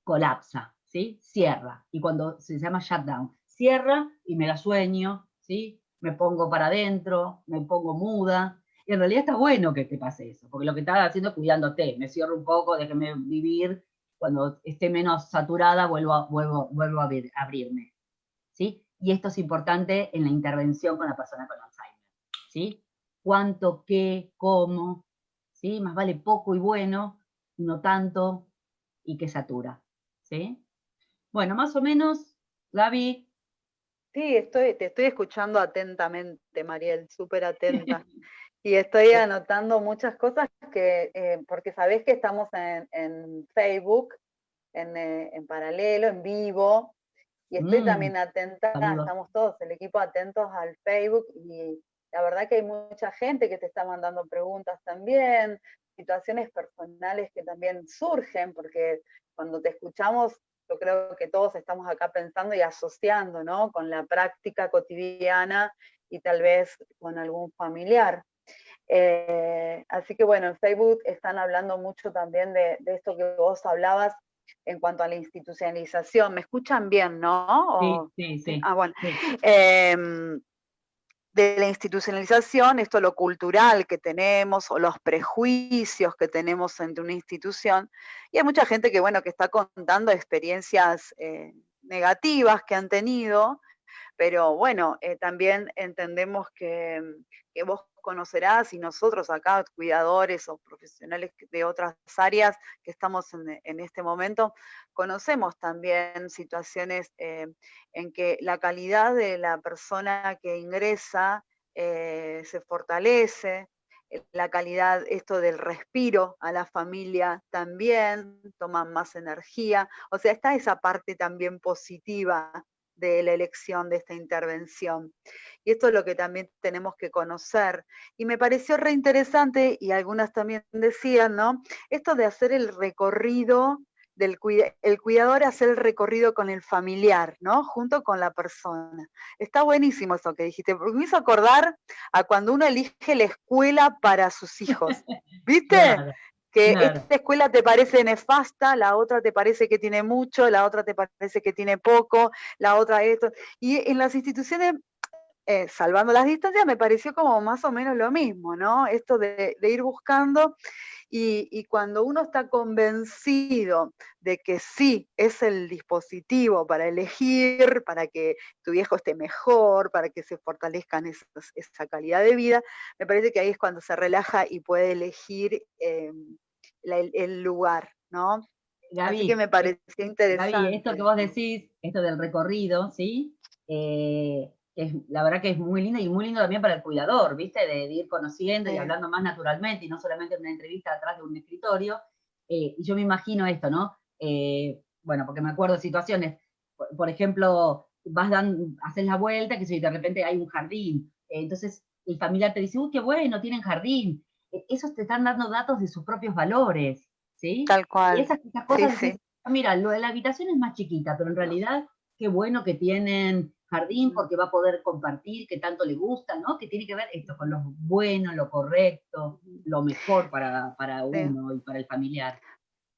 colapsa, ¿sí? Cierra, y cuando se llama shutdown, cierra y me da sueño, ¿sí? Me pongo para adentro, me pongo muda, y en realidad está bueno que te pase eso, porque lo que estás haciendo es cuidándote, me cierro un poco, déjeme vivir, cuando esté menos saturada vuelvo a abrirme, ¿sí? Y esto es importante en la intervención con la persona con Alzheimer, ¿sí? Cuánto, qué, cómo, ¿sí? Más vale poco y bueno, y no tanto y que satura, ¿sí? Bueno, más o menos, Gaby. Sí, te estoy escuchando atentamente, Mariel, súper atenta. Y estoy anotando muchas cosas porque sabés que estamos en Facebook, en paralelo, en vivo, y estoy Mm, también atenta, saludos. estamos todos, el equipo atentos al Facebook, y la verdad que hay mucha gente que te está mandando preguntas también, situaciones personales que también surgen, porque cuando te escuchamos, yo creo que todos estamos acá pensando y asociando, ¿no? Con la práctica cotidiana y tal vez con algún familiar. Así que bueno, en Facebook están hablando mucho también de esto que vos hablabas en cuanto a la institucionalización. ¿Me escuchan bien, no? Sí, sí, sí, Bueno. sí. De la institucionalización, esto lo cultural que tenemos o los prejuicios que tenemos ante una institución, y hay mucha gente que, bueno, que está contando experiencias negativas que han tenido, pero bueno, también entendemos que vos conocerás, y nosotros acá, cuidadores o profesionales de otras áreas que estamos en este momento, conocemos también situaciones en que la calidad de la persona que ingresa se fortalece, la calidad, esto del respiro a la familia también, toman más energía, o sea, está esa parte también positiva de la elección de esta intervención. Y esto es lo que también tenemos que conocer. Y me pareció reinteresante, y algunas también decían, ¿no? Esto de hacer el recorrido el cuidador hacer el recorrido con el familiar, ¿no? Junto con la persona. Está buenísimo eso que dijiste, porque me hizo acordar a cuando uno elige la escuela para sus hijos. ¿Viste? Claro, Que claro. esta escuela te parece nefasta, la otra te parece que tiene mucho, la otra te parece que tiene poco, la otra esto. Y en las instituciones, salvando las distancias, me pareció como más o menos lo mismo, ¿no? Esto de ir buscando, y cuando uno está convencido de que sí es el dispositivo para elegir, para que tu viejo esté mejor, para que se fortalezcan esa calidad de vida, me parece que ahí es cuando se relaja y puede elegir el lugar, ¿no? Así que Gaby, me pareció Gaby, esto que interesante. vos decís, esto del recorrido, ¿sí? La verdad que es muy lindo y muy lindo también para el cuidador, ¿viste? De ir conociendo y Sí, hablando más naturalmente y no solamente en una entrevista atrás de un escritorio. Y yo me imagino esto, ¿no? Bueno, porque me acuerdo de situaciones, por ejemplo, haces la vuelta, que si de repente hay un jardín, entonces el familiar te dice, uy, qué bueno, tienen jardín. Esos te están dando datos de sus propios valores, ¿sí? tal Y cual. esas Sí, cosas sí. decís, "Ah, mira, lo de la habitación es más chiquita, pero en realidad qué bueno que tienen jardín porque va a poder compartir, que tanto le gusta, ¿no? Que tiene que ver esto con lo bueno, lo correcto, lo mejor para Sí. uno y para el familiar.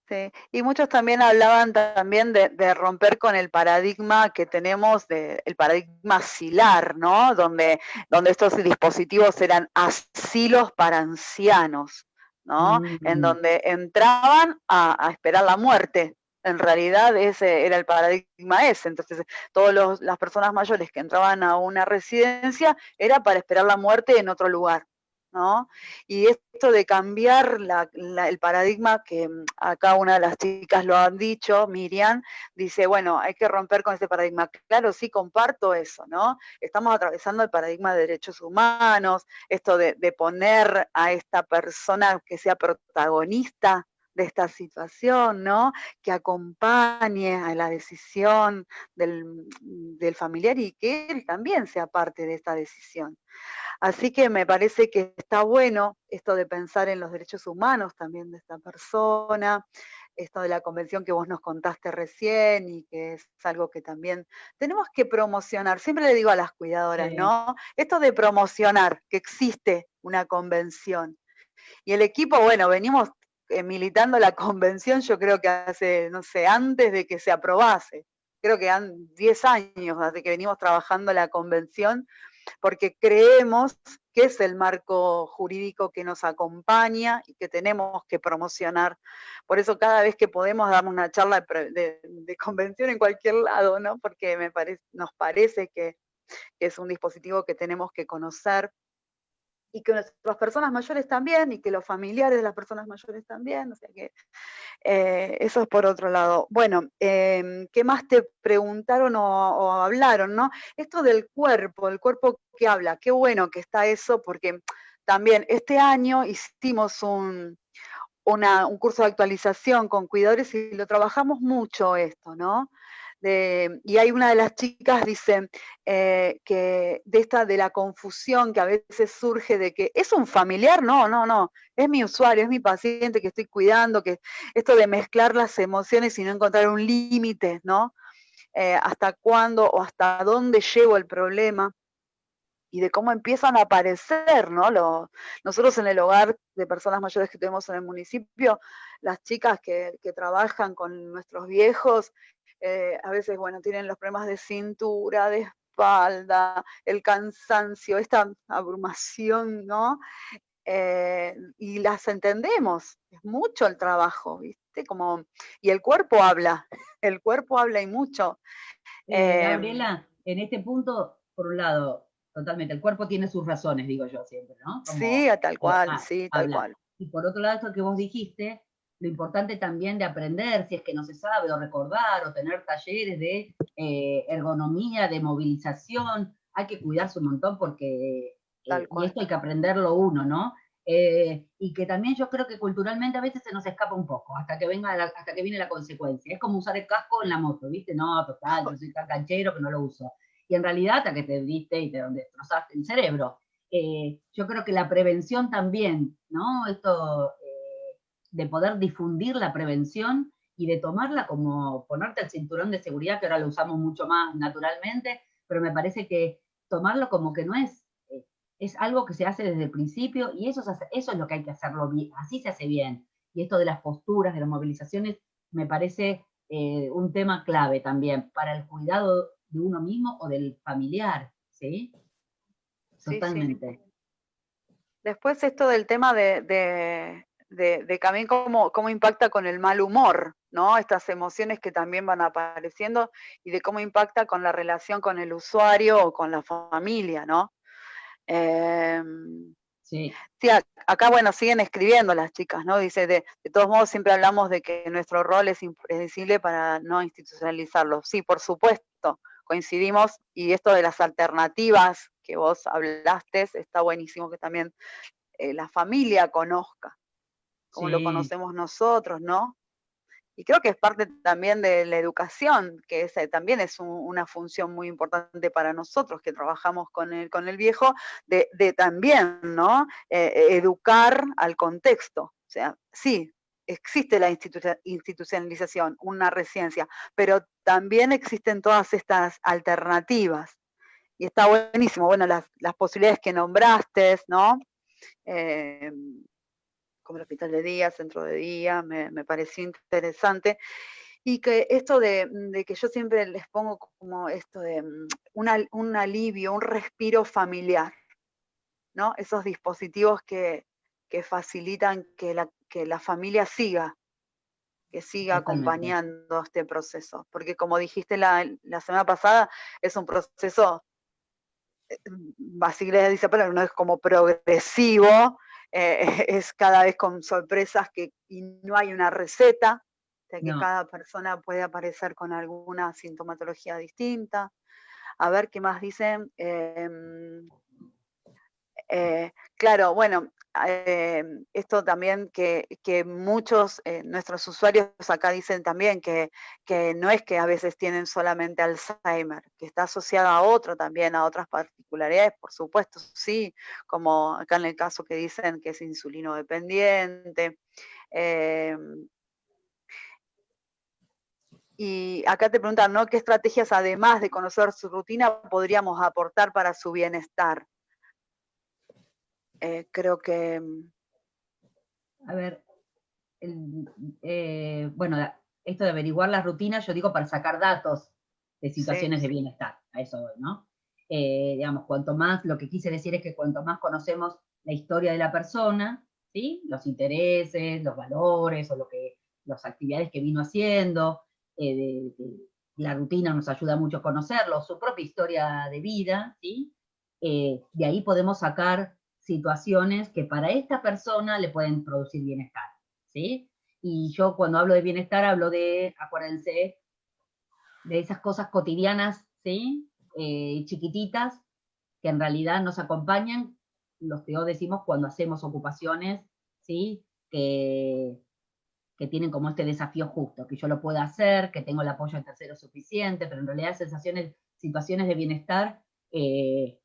Sí, y muchos también hablaban también de romper con el paradigma que tenemos, el paradigma asilar, ¿no? Donde estos dispositivos eran asilos para ancianos, ¿no? En Mm, donde entraban a esperar la muerte. En realidad ese era el paradigma ese. Entonces, todas las personas mayores que entraban a una residencia era para esperar la muerte en otro lugar, ¿no? Y esto de cambiar el paradigma, que acá una de las chicas lo han dicho, Miriam, dice, bueno, hay que romper con ese paradigma. Claro, sí, comparto eso, ¿no? Estamos atravesando el paradigma de derechos humanos, esto de poner a esta persona que sea protagonista de esta situación, ¿no? Que acompañe a la decisión del familiar, y que él también sea parte de esta decisión. Así que me parece que está bueno esto de pensar en los derechos humanos también de esta persona, esto de la convención que vos nos contaste recién, y que es algo que también tenemos que promocionar. Siempre le digo a las cuidadoras, sí, ¿no? Esto de promocionar que existe una convención. Y el equipo, bueno, venimos militando la convención, yo creo que hace, no sé, antes de que se aprobase. Creo que han 10 años desde que venimos trabajando la convención, porque creemos que es el marco jurídico que nos acompaña y que tenemos que promocionar. Por eso cada vez que podemos damos una charla de convención en cualquier lado, ¿no? Porque nos parece que es un dispositivo que tenemos que conocer, y que las personas mayores también, y que los familiares de las personas mayores también, o sea que eso es por otro lado. Bueno, ¿qué más te preguntaron o hablaron, no? Esto del cuerpo, el cuerpo que habla, qué bueno que está eso, porque también este año hicimos un curso de actualización con cuidadores, y lo trabajamos mucho esto, ¿no? y hay una de las chicas, dice, que de la confusión que a veces surge de que es un familiar, no, es mi usuario, es mi paciente que estoy cuidando, que esto de mezclar las emociones y no encontrar un límite, ¿no? Hasta cuándo o hasta dónde llevo el problema, y de cómo empiezan a aparecer, ¿no? Nosotros en el hogar de personas mayores que tenemos en el municipio, las chicas que trabajan con nuestros viejos, a veces, bueno, tienen los problemas de cintura, de espalda, el cansancio, esta abrumación, ¿no? Y las entendemos, es mucho el trabajo, ¿viste? Y el cuerpo habla, el cuerpo habla y mucho. Gabriela, en este punto, por un lado, totalmente, el cuerpo tiene sus razones, digo yo siempre, ¿no? Sí, tal cual, sí, tal habla. cual. Y por otro lado, esto que vos dijiste, lo importante también de aprender, si es que no se sabe, o recordar, o tener talleres de ergonomía, de movilización, hay que cuidarse un montón porque, Tal y cual. esto hay que aprenderlo uno, ¿no? Y que también yo creo que culturalmente a veces se nos escapa un poco, hasta que viene la consecuencia. Es como usar el casco en la moto, ¿viste? No, total, yo soy tan canchero que no lo uso. Y en realidad hasta que te diste y te destrozaste el cerebro. Yo creo que la prevención también, ¿no? Esto de poder difundir la prevención y de tomarla como ponerte el cinturón de seguridad, que ahora lo usamos mucho más naturalmente, pero me parece que tomarlo como que no es algo que se hace desde el principio y eso es lo que hay que hacerlo bien, así se hace bien. Y esto de las posturas, de las movilizaciones, me parece un tema clave también para el cuidado de uno mismo o del familiar, ¿sí? Sí, sí. Totalmente. Después esto del tema de también cómo impacta con el mal humor, ¿no? Estas emociones que también van apareciendo y de cómo impacta con la relación con el usuario o con la familia, ¿no? Sí. Sí, acá, bueno, siguen escribiendo las chicas, ¿no? Dice, de todos modos siempre hablamos de que nuestro rol es impredecible para no institucionalizarlo. Sí, por supuesto, coincidimos, y esto de las alternativas que vos hablaste, está buenísimo que también la familia conozca, como lo Sí, conocemos nosotros, ¿no? Y creo que es parte también de la educación, que también es una función muy importante para nosotros que trabajamos con el viejo, de también, ¿no? Educar al contexto. O sea, sí, existe la institucionalización, una residencia, pero también existen todas estas alternativas. Y está buenísimo, bueno, las posibilidades que nombraste, ¿no? Eh, como el hospital de día, centro de día, me pareció interesante. Y que esto de que yo siempre les pongo como esto de un alivio, un respiro familiar, ¿no? Esos dispositivos que facilitan que la familia que siga totalmente. acompañando este proceso. Porque como dijiste la semana pasada, es un proceso, Basilea dice, pero no es como progresivo, es cada vez con sorpresas y no hay una receta, de que No, cada persona puede aparecer con alguna sintomatología distinta. A ver qué más dicen. Claro, bueno, esto también que muchos, nuestros usuarios acá dicen también que no es que a veces tienen solamente Alzheimer, que está asociada a otro también, a otras particularidades, por supuesto, sí, como acá en el caso que dicen que es insulino dependiente. Y acá te preguntan, ¿no? ¿Qué estrategias, además de conocer su rutina, podríamos aportar para su bienestar? Creo que a ver, bueno, esto de averiguar las rutinas, yo digo para sacar datos de sí, situaciones de bienestar, a eso voy, ¿no? Digamos, cuanto más, lo que quise decir es que cuanto más conocemos la historia de la persona, ¿sí? Los intereses, los valores o las actividades que vino haciendo, la rutina nos ayuda mucho a conocerlo, su propia historia de vida, ¿sí? De ahí podemos sacar situaciones que para esta persona le pueden producir bienestar. ¿Sí? Y yo cuando hablo de bienestar hablo de, acuérdense, de esas cosas cotidianas, ¿sí? Chiquititas, que en realidad nos acompañan, los que decimos cuando hacemos ocupaciones, ¿sí? Que que tienen como este desafío justo, que yo lo pueda hacer, que tengo el apoyo de terceros suficiente, pero en realidad situaciones de bienestar, yo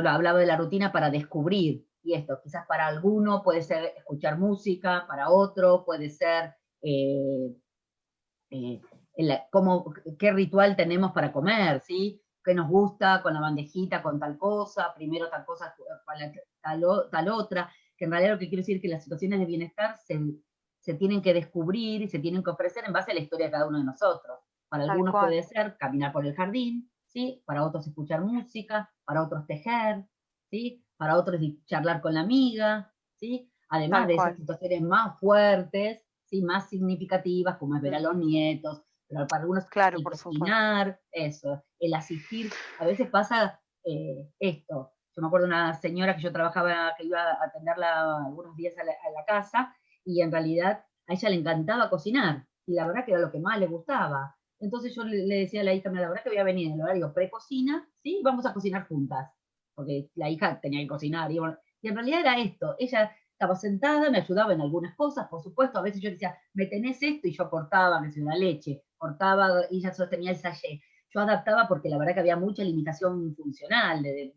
lo hablaba de la rutina para descubrir, y esto, quizás para alguno puede ser escuchar música, para otro puede ser qué ritual tenemos para comer, ¿sí? ¿Qué nos gusta con la bandejita, con tal cosa, primero tal cosa, tal otra? Que en realidad lo que quiero decir es que las situaciones de bienestar se tienen que descubrir y se tienen que ofrecer en base a la historia de cada uno de nosotros. Para algunos puede ser caminar por el jardín, ¿sí? Para otros escuchar música, para otros tejer, ¿sí? Para otros charlar con la amiga, ¿sí? Además de esas situaciones más fuertes, ¿sí? Más significativas, como es ver a los nietos, pero para algunos el cocinar, eso, el asistir. A veces pasa esto. Yo me acuerdo de una señora que yo trabajaba, que iba a atenderla algunos días a la casa, y en realidad a ella le encantaba cocinar, y la verdad que era lo que más le gustaba. Entonces yo le decía a la hija, la verdad que voy a venir en el horario pre-cocina, ¿sí? Vamos a cocinar juntas, porque la hija tenía que cocinar, y en realidad era esto, ella estaba sentada, me ayudaba en algunas cosas, por supuesto, a veces yo decía, me tenés esto, y yo cortaba, me la leche, cortaba, y ella sostenía el sachet. Yo adaptaba porque la verdad que había mucha limitación funcional de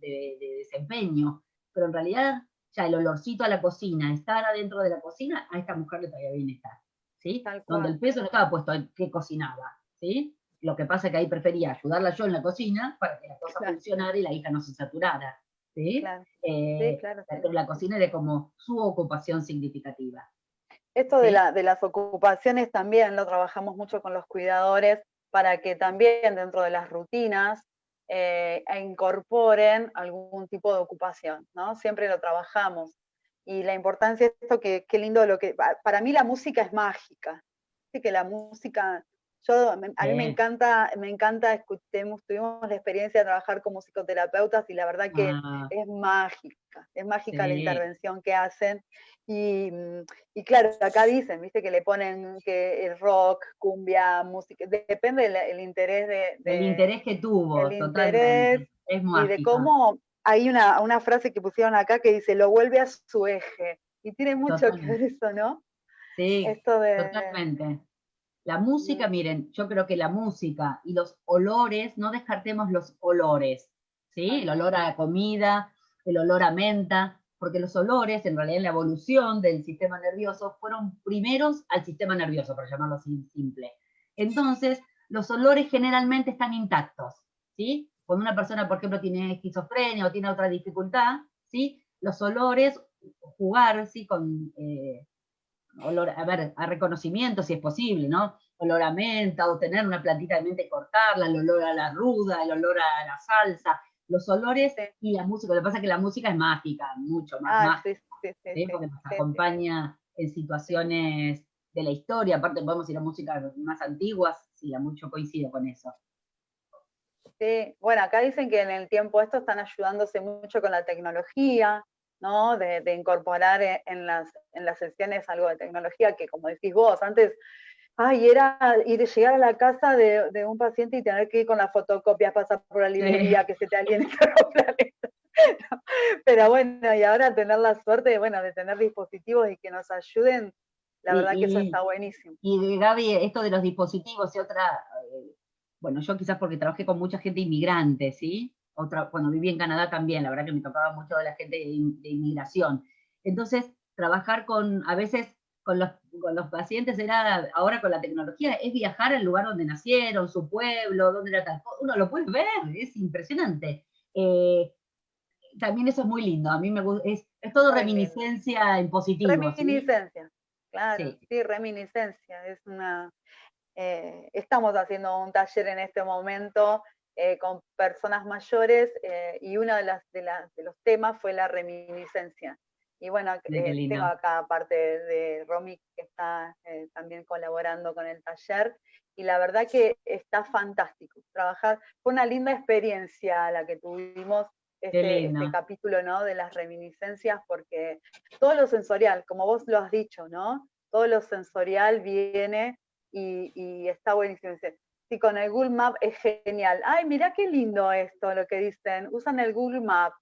desempeño, pero en realidad ya el olorcito a la cocina, estar adentro de la cocina, a esta mujer le traía bienestar, ¿sí? Donde el peso no estaba puesto en qué cocinaba, ¿sí? Lo que pasa es que ahí prefería ayudarla yo en la cocina para que la cosa funcionara y la hija no se saturara, ¿sí? Claro. Pero la cocina era como su ocupación significativa. Esto de las ocupaciones también lo trabajamos mucho con los cuidadores para que también dentro de las rutinas incorporen algún tipo de ocupación, ¿no? Siempre lo trabajamos. Y la importancia de esto, qué lindo para mí la música es mágica. Así que la música, a mí me encanta, tuvimos la experiencia de trabajar con musicoterapeutas y la verdad que es mágica la intervención que hacen. Y claro, acá dicen, viste, que le ponen que el rock, cumbia, música, depende del interés del interés que tuvo, el totalmente. interés Es y de cómo hay una frase que pusieron acá que dice, lo vuelve a su eje. Y tiene mucho que ver eso, ¿no? Sí, totalmente. La música, miren, yo creo que la música y los olores, no descartemos los olores, ¿sí? El olor a comida, el olor a menta, porque los olores, en realidad en la evolución del sistema nervioso, fueron primeros al sistema nervioso, por llamarlo así simple. Entonces, los olores generalmente están intactos, ¿sí? Cuando una persona, por ejemplo, tiene esquizofrenia o tiene otra dificultad, ¿sí? Los olores, jugar, ¿sí? Con olor, a reconocimiento si es posible, ¿no? Olor a menta, o tener una plantita de menta y cortarla, el olor a la ruda, el olor a la salsa, los olores y la música. Lo que pasa es que la música es mágica, mucho más mágica, ¿sí? Porque nos acompaña en situaciones de la historia, aparte podemos ir a músicas más antiguas, sí, a mucho coincido con eso. Sí, bueno, acá dicen que en el tiempo esto están ayudándose mucho con la tecnología, ¿no? De incorporar en las sesiones algo de tecnología que, como decís vos, antes, era llegar a la casa de un paciente y tener que ir con las fotocopias, pasar por la librería, que se te aliene todo planeta. Pero bueno, y ahora tener la suerte, de tener dispositivos y que nos ayuden, la verdad que eso está buenísimo. Y Gaby, esto de los dispositivos y otra, bueno, yo quizás porque trabajé con mucha gente inmigrante, ¿sí? Cuando viví en Canadá también, la verdad que me tocaba mucho de la gente de inmigración. Entonces, trabajar a veces con los pacientes era, ahora con la tecnología, es viajar al lugar donde nacieron, su pueblo, donde era tal cosa. Uno lo puede ver, es impresionante. También eso es muy lindo, a mí me gusta, es todo muy reminiscencia lindo. En positivo. Reminiscencia, ¿sí? Claro, sí, reminiscencia, es estamos haciendo un taller en este momento con personas mayores y uno de los temas fue la reminiscencia. Y bueno, tengo acá aparte de Romy que está también colaborando con el taller, y la verdad que está fantástico trabajar. Fue una linda experiencia la que tuvimos este capítulo, ¿no? De las reminiscencias, porque todo lo sensorial, como vos lo has dicho, ¿no? Todo lo sensorial viene y está buenísimo. Sí, con el Google Map es genial. Ay, mirá qué lindo esto, lo que dicen. Usan el Google Map.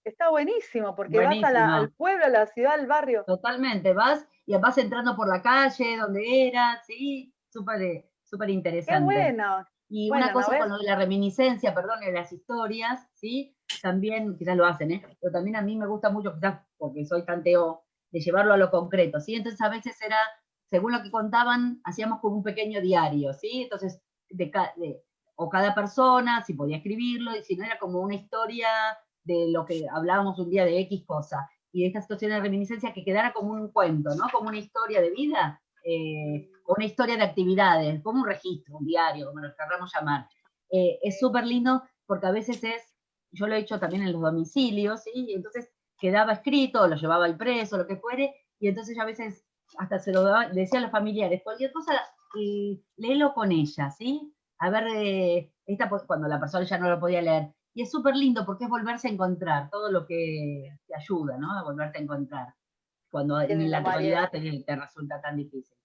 Está buenísimo, porque vas al pueblo, a la ciudad, al barrio. Totalmente, vas y vas entrando por la calle donde era, ¿sí? Súper Qué interesante. bueno. Y Bueno, una ¿no cosa ves? con lo de la reminiscencia, perdón, de las historias, ¿sí? También, quizás lo hacen, ¿eh? Pero también a mí me gusta mucho, quizás porque soy tanteo, de llevarlo a lo concreto, ¿sí? Entonces a veces era, según lo que contaban, hacíamos como un pequeño diario, ¿sí? Entonces, o cada persona, si podía escribirlo, y si no era como una historia de lo que hablábamos un día de X cosa, y de esta situación de reminiscencia que quedara como un cuento, ¿no? Como una historia de vida, o una historia de actividades, como un registro, un diario, como lo queramos llamar. Es súper lindo porque a veces yo lo he hecho también en los domicilios, ¿sí? Y entonces quedaba escrito, lo llevaba el preso, lo que fuere, y entonces yo a veces hasta se lo decía a los familiares, cualquier cosa, léelo con ella, ¿sí? A ver, cuando la persona ya no lo podía leer. Y es súper lindo porque es volverse a encontrar, todo lo que te ayuda, ¿no? A volverte a encontrar, cuando Qué en la lindo, Mariel. actualidad te resulta tan difícil.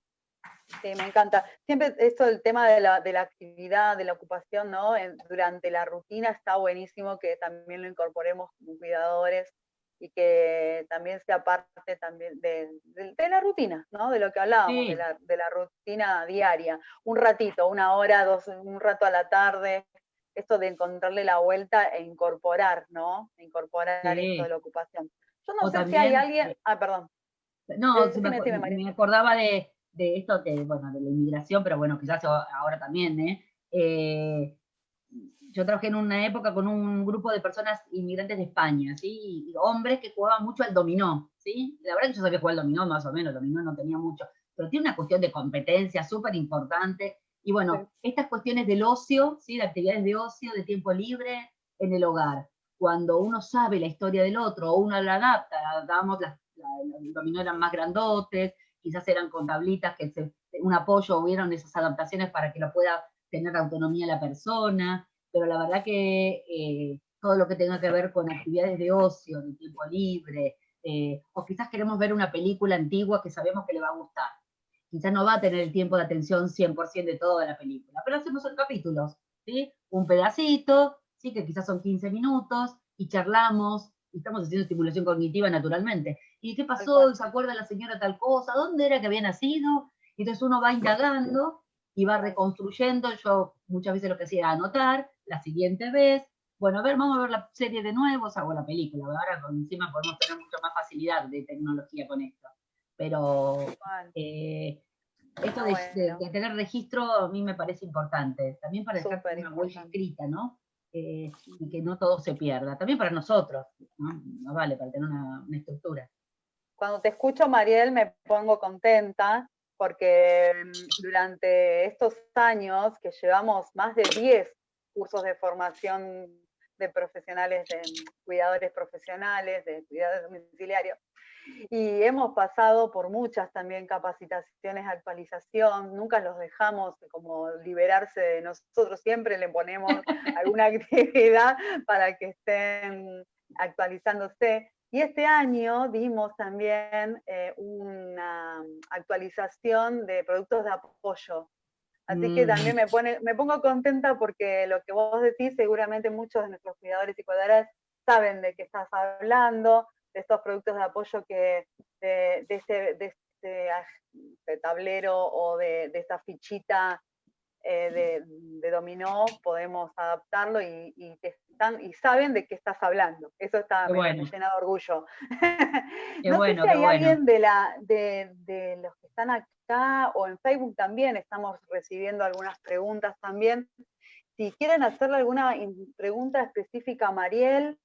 Sí, me encanta. Siempre esto del tema de la actividad, de la ocupación, ¿no? Durante la rutina está buenísimo que también lo incorporemos como cuidadores y que también sea parte también de la rutina, ¿no? De lo que hablábamos, Sí, de la rutina diaria. Un ratito, una hora, un rato a la tarde, esto de encontrarle la vuelta e incorporar, ¿no? Incorporar esto de sí. la ocupación. Yo no O sé si hay también, alguien, perdón, no, decime, María. me acordaba de esto, bueno, de la inmigración, pero bueno, quizás ahora también, ¿eh? Yo trabajé en una época con un grupo de personas inmigrantes de España, ¿sí? Y hombres que jugaban mucho al dominó, ¿sí? La verdad que yo sabía jugar al dominó más o menos, el dominó no tenía mucho, pero tiene una cuestión de competencia súper importante. Y Sí, bueno, estas cuestiones del ocio, ¿sí? De actividades de ocio, de tiempo libre en el hogar. Cuando uno sabe la historia del otro o uno la adapta, dábamos los dominó eran más grandotes, quizás eran con tablitas un apoyo, hubieron esas adaptaciones para que lo pueda tener autonomía la persona, pero la verdad que todo lo que tenga que ver con actividades de ocio, de tiempo libre, o quizás queremos ver una película antigua que sabemos que le va a gustar. Quizás no va a tener el tiempo de atención 100% de toda la película, pero hacemos en capítulos, ¿sí? Un pedacito, ¿sí? Que quizás son 15 minutos, y charlamos, y estamos haciendo estimulación cognitiva naturalmente. ¿Y qué tal cual. pasó? ¿Se acuerda la señora tal cosa? ¿Dónde era que había nacido? Y entonces uno va indagando y va reconstruyendo. Yo muchas veces lo que hacía era anotar la siguiente vez. Bueno, a ver, vamos a ver la serie de nuevo, o la película. Ahora encima podemos tener mucho más facilidad de tecnología con esto. Pero esto Bueno, de tener registro a mí me parece importante. También para dejar súper una huella importante. escrita, ¿no? Y que no todo se pierda. También para nosotros, ¿no? No vale, para tener una estructura. Cuando te escucho, Mariel, me pongo contenta porque durante estos años que llevamos más de 10 cursos de formación de profesionales, de cuidadores profesionales, de cuidadores domiciliarios, y hemos pasado por muchas también capacitaciones, actualización, nunca los dejamos como liberarse de nosotros, siempre le ponemos alguna actividad para que estén actualizándose. Y este año dimos también una actualización de productos de apoyo. Así que también me pongo contenta porque lo que vos decís, seguramente muchos de nuestros cuidadores y cuidadoras saben de qué estás hablando, de estos productos de apoyo que de este tablero o de esta fichita de dominó podemos adaptarlo y saben de qué estás hablando. Eso está, Qué me bueno, llena de orgullo. qué No sé si bueno, qué hay bueno. alguien de los que están acá o en Facebook también, estamos recibiendo algunas preguntas también. Si quieren hacerle alguna pregunta específica a Mariel,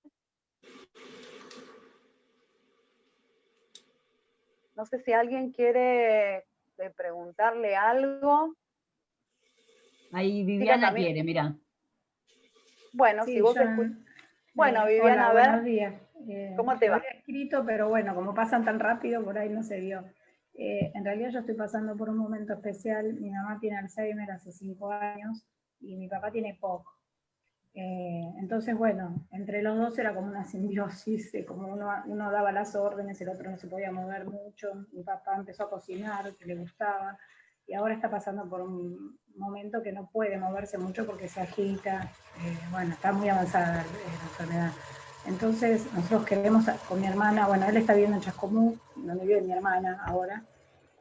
no sé si alguien quiere preguntarle algo. Ahí Chicas, Viviana también. quiere, mira. Bueno, si Sí, vos yo, escuchás. Bueno, Viviana, hola, a ver, buenos días. ¿cómo te Te va? había escrito, pero bueno, como pasan tan rápido, por ahí no se vio. En realidad yo estoy pasando por un momento especial. Mi mamá tiene Alzheimer hace 5 años y mi papá tiene poco. Entonces, bueno, entre los dos era como una simbiosis, como uno daba las órdenes, el otro no se podía mover mucho. Mi papá empezó a cocinar, que le gustaba, y ahora está pasando por un momento que no puede moverse mucho porque se agita. Bueno, está muy avanzada la enfermedad. Entonces, nosotros queremos con mi hermana, bueno, él está viviendo en Chascomú, donde vive mi hermana ahora,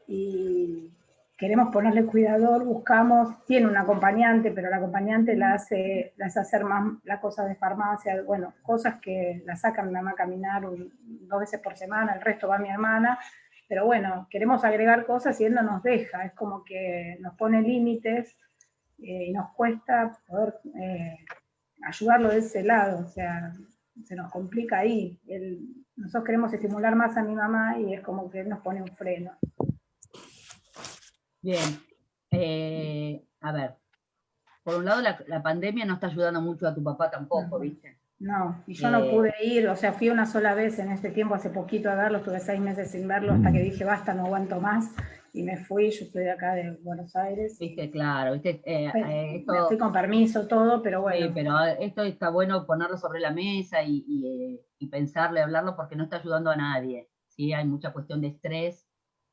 y queremos ponerle cuidador, buscamos, tiene un acompañante, pero el acompañante la hace hacer más las cosas de farmacia, bueno, cosas que la sacan mi mamá a caminar 2 veces por semana, el resto va mi hermana, pero bueno, queremos agregar cosas y él no nos deja, es como que nos pone límites y nos cuesta poder ayudarlo de ese lado, o sea, se nos complica ahí. Nosotros queremos estimular más a mi mamá y es como que él nos pone un freno. Bien. A ver, por un lado la pandemia no está ayudando mucho a tu papá tampoco, ¿viste? No, y yo no pude ir, o sea, fui una sola vez en este tiempo, hace poquito a verlo, estuve 6 meses sin verlo hasta que dije, basta, no aguanto más, y me fui, yo estoy de acá de Buenos Aires. Viste, claro, viste, esto, me fui con permiso, todo, pero bueno. Sí, pero esto está bueno ponerlo sobre la mesa y pensarlo y hablarlo porque no está ayudando a nadie, ¿sí? Hay mucha cuestión de estrés,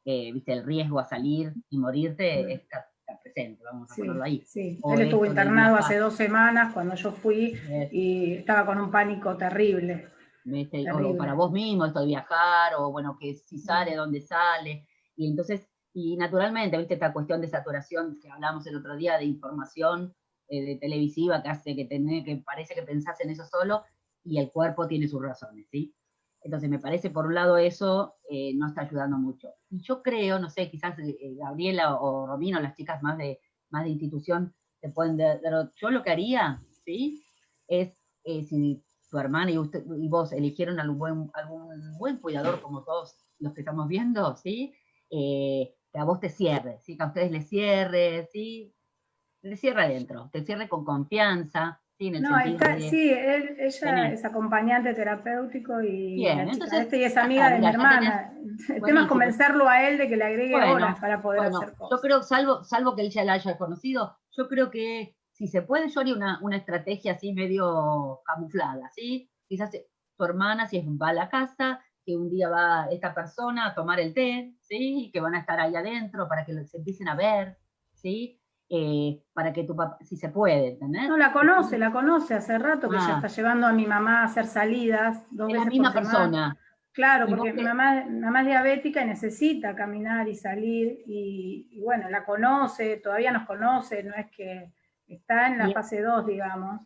viste, el riesgo a salir y morirte está presente, vamos a ponerlo ahí. Sí, O él estuvo esto de internado viajar, hace 2 semanas cuando yo fui y estaba con un pánico terrible. ¿viste? O para vos mismo, esto de viajar, o bueno, que si sale, dónde sale, y entonces, y naturalmente, viste, esta cuestión de saturación que hablamos el otro día de información de televisiva que hace que parece que pensás en eso solo, y el cuerpo tiene sus razones, ¿sí? Entonces me parece, por un lado, eso no está ayudando mucho. Y yo creo, no sé, quizás Gabriela o Romino, las chicas más de institución, te pueden dar, yo lo que haría, ¿sí? Es, si tu hermana y vos eligieron algún buen cuidador, como todos los que estamos viendo, ¿sí? Que a vos te cierre, ¿sí? Que a ustedes les cierre, ¿sí? Le cierre adentro, te cierre con confianza, ¿sí? En el sentido de... Sí, ella es acompañante terapéutico y bien, la chica entonces, y es amiga de mi hermana. El tema es convencerlo a él de que le agregue horas para poder hacer cosas. Yo creo, salvo que él ya la haya conocido, yo creo que si se puede, yo haría una estrategia así medio camuflada, ¿sí? Quizás tu hermana, si va a la casa, que un día va esta persona a tomar el té, ¿sí? Y que van a estar ahí adentro para que se empiecen a ver, ¿sí? Para que tu papá, si se puede, ¿entendés? No, la conoce hace rato que ella está llevando a mi mamá a hacer salidas 2 veces por semana. Es la misma persona. Claro, porque mi mamá es diabética y necesita caminar y salir, y bueno, la conoce, todavía nos conoce, no es que está en la fase 2, digamos.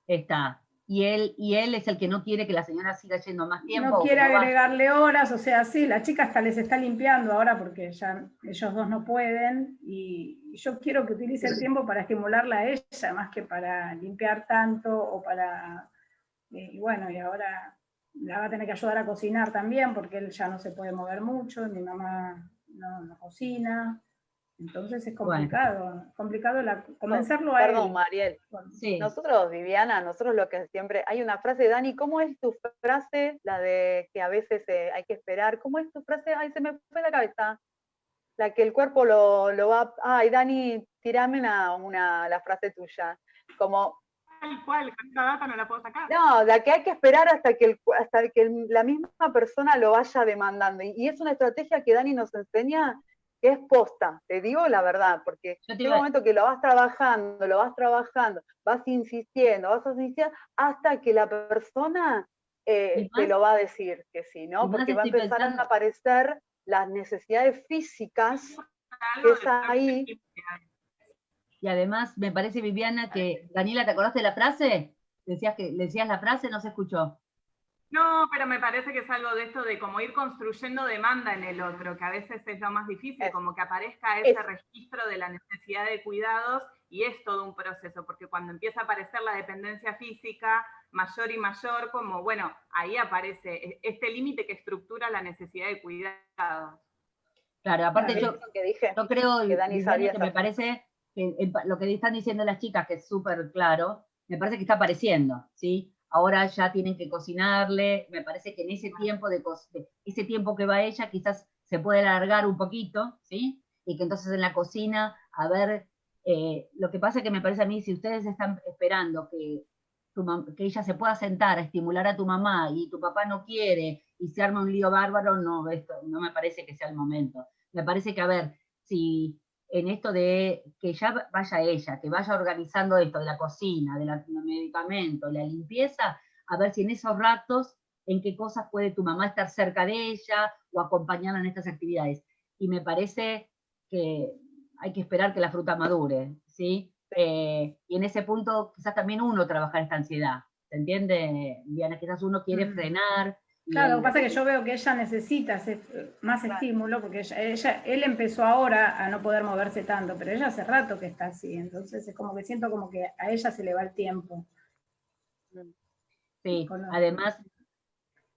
Está. Y él es el que no quiere que la señora siga yendo más tiempo. No quiere agregarle horas, o sea, sí, la chica hasta les está limpiando ahora porque ya ellos dos no pueden, y yo quiero que utilice el tiempo para estimularla a ella, más que para limpiar tanto o para... Y bueno, y ahora la va a tener que ayudar a cocinar también porque él ya no se puede mover mucho, mi mamá no cocina. Entonces es complicado, convencerlo a él. Perdón, Mariel. Sí. Nosotros, Viviana, lo que siempre, hay una frase, Dani, ¿cómo es tu frase? La de que a veces hay que esperar. ¿Cómo es tu frase? Ay, se me fue la cabeza. La que el cuerpo lo va... Ay, Dani, tirame la frase tuya. Como... ¿Cuál? Esta data no la puedo sacar. No, la que hay que esperar hasta que la misma persona lo vaya demandando. Y es una estrategia que Dani nos enseña, que es posta, te digo la verdad, porque llega un momento que lo vas trabajando, vas insistiendo, hasta que la persona te lo va a decir que sí, ¿no? Porque va a empezar a aparecer las necesidades físicas que es ahí. Y además, me parece, Viviana, que, Daniela, ¿te acordaste de la frase? ¿Decías la frase? No se escuchó. No, pero me parece que es algo de esto de como ir construyendo demanda en el otro, que a veces es lo más difícil, como que aparezca ese registro de la necesidad de cuidados, y es todo un proceso, porque cuando empieza a aparecer la dependencia física mayor y mayor, como bueno, ahí aparece este límite que estructura la necesidad de cuidados. Claro, aparte yo creo, que Dani sabía, que me parece que lo que están diciendo las chicas, que es súper claro, me parece que está apareciendo, ¿sí? Ahora ya tienen que cocinarle, me parece que en ese tiempo ese tiempo que va ella quizás se puede alargar un poquito, ¿sí? Y que entonces en la cocina, a ver, lo que pasa que me parece a mí, si ustedes están esperando que ella se pueda sentar a estimular a tu mamá y tu papá no quiere y se arma un lío bárbaro, no, esto no me parece que sea el momento. Me parece que, a ver, si en esto de que ya vaya ella, que vaya organizando esto de la cocina, de los medicamentos, la limpieza, a ver si en esos ratos, en qué cosas puede tu mamá estar cerca de ella o acompañarla en estas actividades. y me parece que hay que esperar que la fruta madure, ¿sí? Y en ese punto quizás también uno trabajar esta ansiedad, ¿se entiende, Diana? Quizás uno quiere frenar. Claro, lo que pasa es que yo veo que ella necesita más estímulo, porque él empezó ahora a no poder moverse tanto, pero ella hace rato que está así, entonces es como que siento como que a ella se le va el tiempo. Sí, además,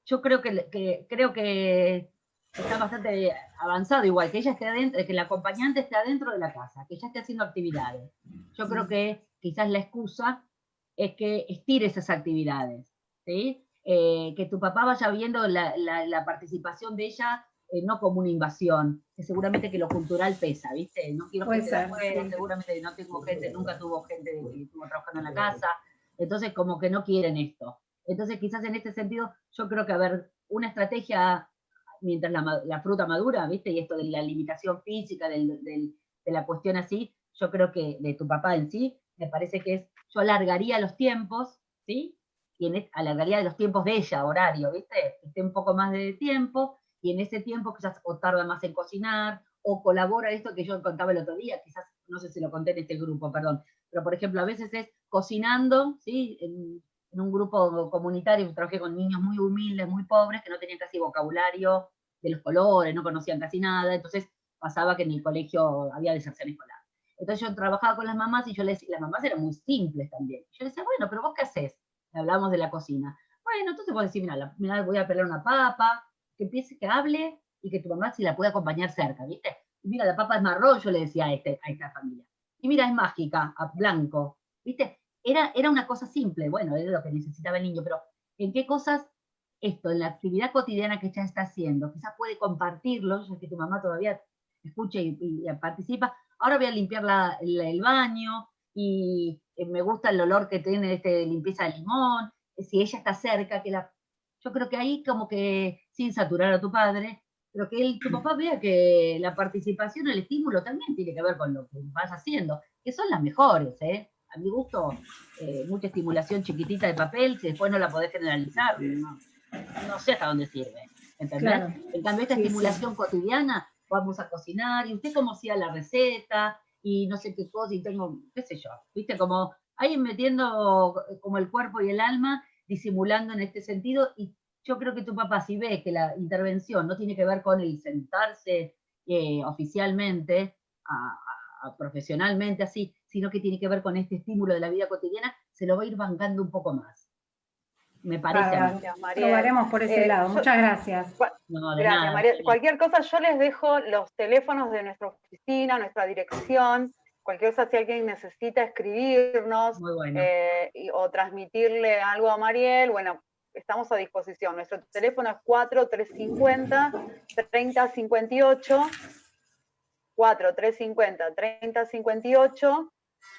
yo creo que está bastante avanzado igual, que ella esté adentro, que el acompañante esté adentro de la casa, que ella esté haciendo actividades. Yo creo que quizás la excusa es que estire esas actividades, ¿sí? Que tu papá vaya viendo la participación de ella, no como una invasión, que seguramente que lo cultural pesa, ¿viste? No quiero gente de afuera, seguramente que no tengo gente, nunca tuvo gente que estuvo trabajando en la casa, entonces como que no quieren esto. Entonces quizás en este sentido, yo creo que una estrategia mientras la fruta madura, ¿viste? Y esto de la limitación física, de la cuestión así, yo creo que de tu papá en sí, me parece que yo alargaría los tiempos, ¿sí? Y alargaría los tiempos de ella, horario, ¿viste? Que esté un poco más de tiempo, y en ese tiempo quizás o tarda más en cocinar, o colabora esto que yo contaba el otro día, quizás, no sé si lo conté en este grupo, perdón, pero por ejemplo, a veces es cocinando, ¿sí? En un grupo comunitario, yo trabajé con niños muy humildes, muy pobres, que no tenían casi vocabulario de los colores, no conocían casi nada, entonces pasaba que en el colegio había deserción escolar. Entonces yo trabajaba con las mamás y yo les decía, las mamás eran muy simples también. Yo les decía, bueno, pero vos qué haces? Hablamos de la cocina. Bueno, entonces vos decís, mira, voy a pelar una papa, que empiece, que hable y que tu mamá si la puede acompañar cerca, ¿viste? Y mira, la papa es marrón, yo le decía a esta familia. Y mira, es mágica, a blanco, ¿viste? Era una cosa simple, bueno, era lo que necesitaba el niño, pero ¿en qué cosas esto, en la actividad cotidiana que ella está haciendo, quizás puede compartirlo, ya que tu mamá todavía escucha y participa? Ahora voy a limpiar el baño, y me gusta el olor que tiene de limpieza de limón, si ella está cerca, yo creo que ahí como que, sin saturar a tu padre, pero que tu papá vea que la participación, el estímulo también tiene que ver con lo que vas haciendo, que son las mejores, ¿eh? A mi gusto, mucha estimulación chiquitita de papel, si después no la podés generalizar, no sé hasta dónde sirve, ¿entendés? Claro. En cambio, esta estimulación cotidiana, vamos a cocinar, y usted cómo hacía la receta, y no sé qué cosa, y tengo, qué sé yo, viste, como ahí metiendo como el cuerpo y el alma, disimulando en este sentido, y yo creo que tu papá, si ve que la intervención no tiene que ver con el sentarse oficialmente, profesionalmente así, sino que tiene que ver con este estímulo de la vida cotidiana, se lo va a ir bancando un poco más. Me parece. Gracias, probaremos por ese lado. Muchas gracias. No, gracias, nada, Mariel. Cualquier cosa, yo les dejo los teléfonos de nuestra oficina, nuestra dirección. Cualquier cosa, si alguien necesita escribirnos, bueno, o transmitirle algo a Mariel, bueno, estamos a disposición. Nuestro teléfono es 4350-3058, 4350-3058,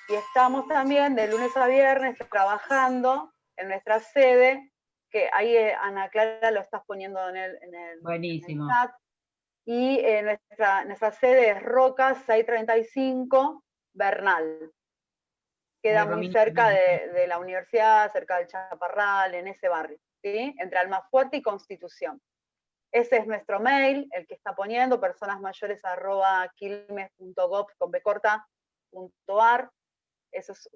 y estamos también de lunes a viernes trabajando en nuestra sede, que ahí Ana Clara lo estás poniendo en el buenísimo. En el chat, y nuestra sede es Roca 635 Bernal. Queda muy cerca de la universidad, cerca del Chaparral, en ese barrio, ¿sí? Entre Almafuerte y Constitución. Ese es nuestro mail, el que está poniendo, personasmayores@quilmes.gov.ar. Eso es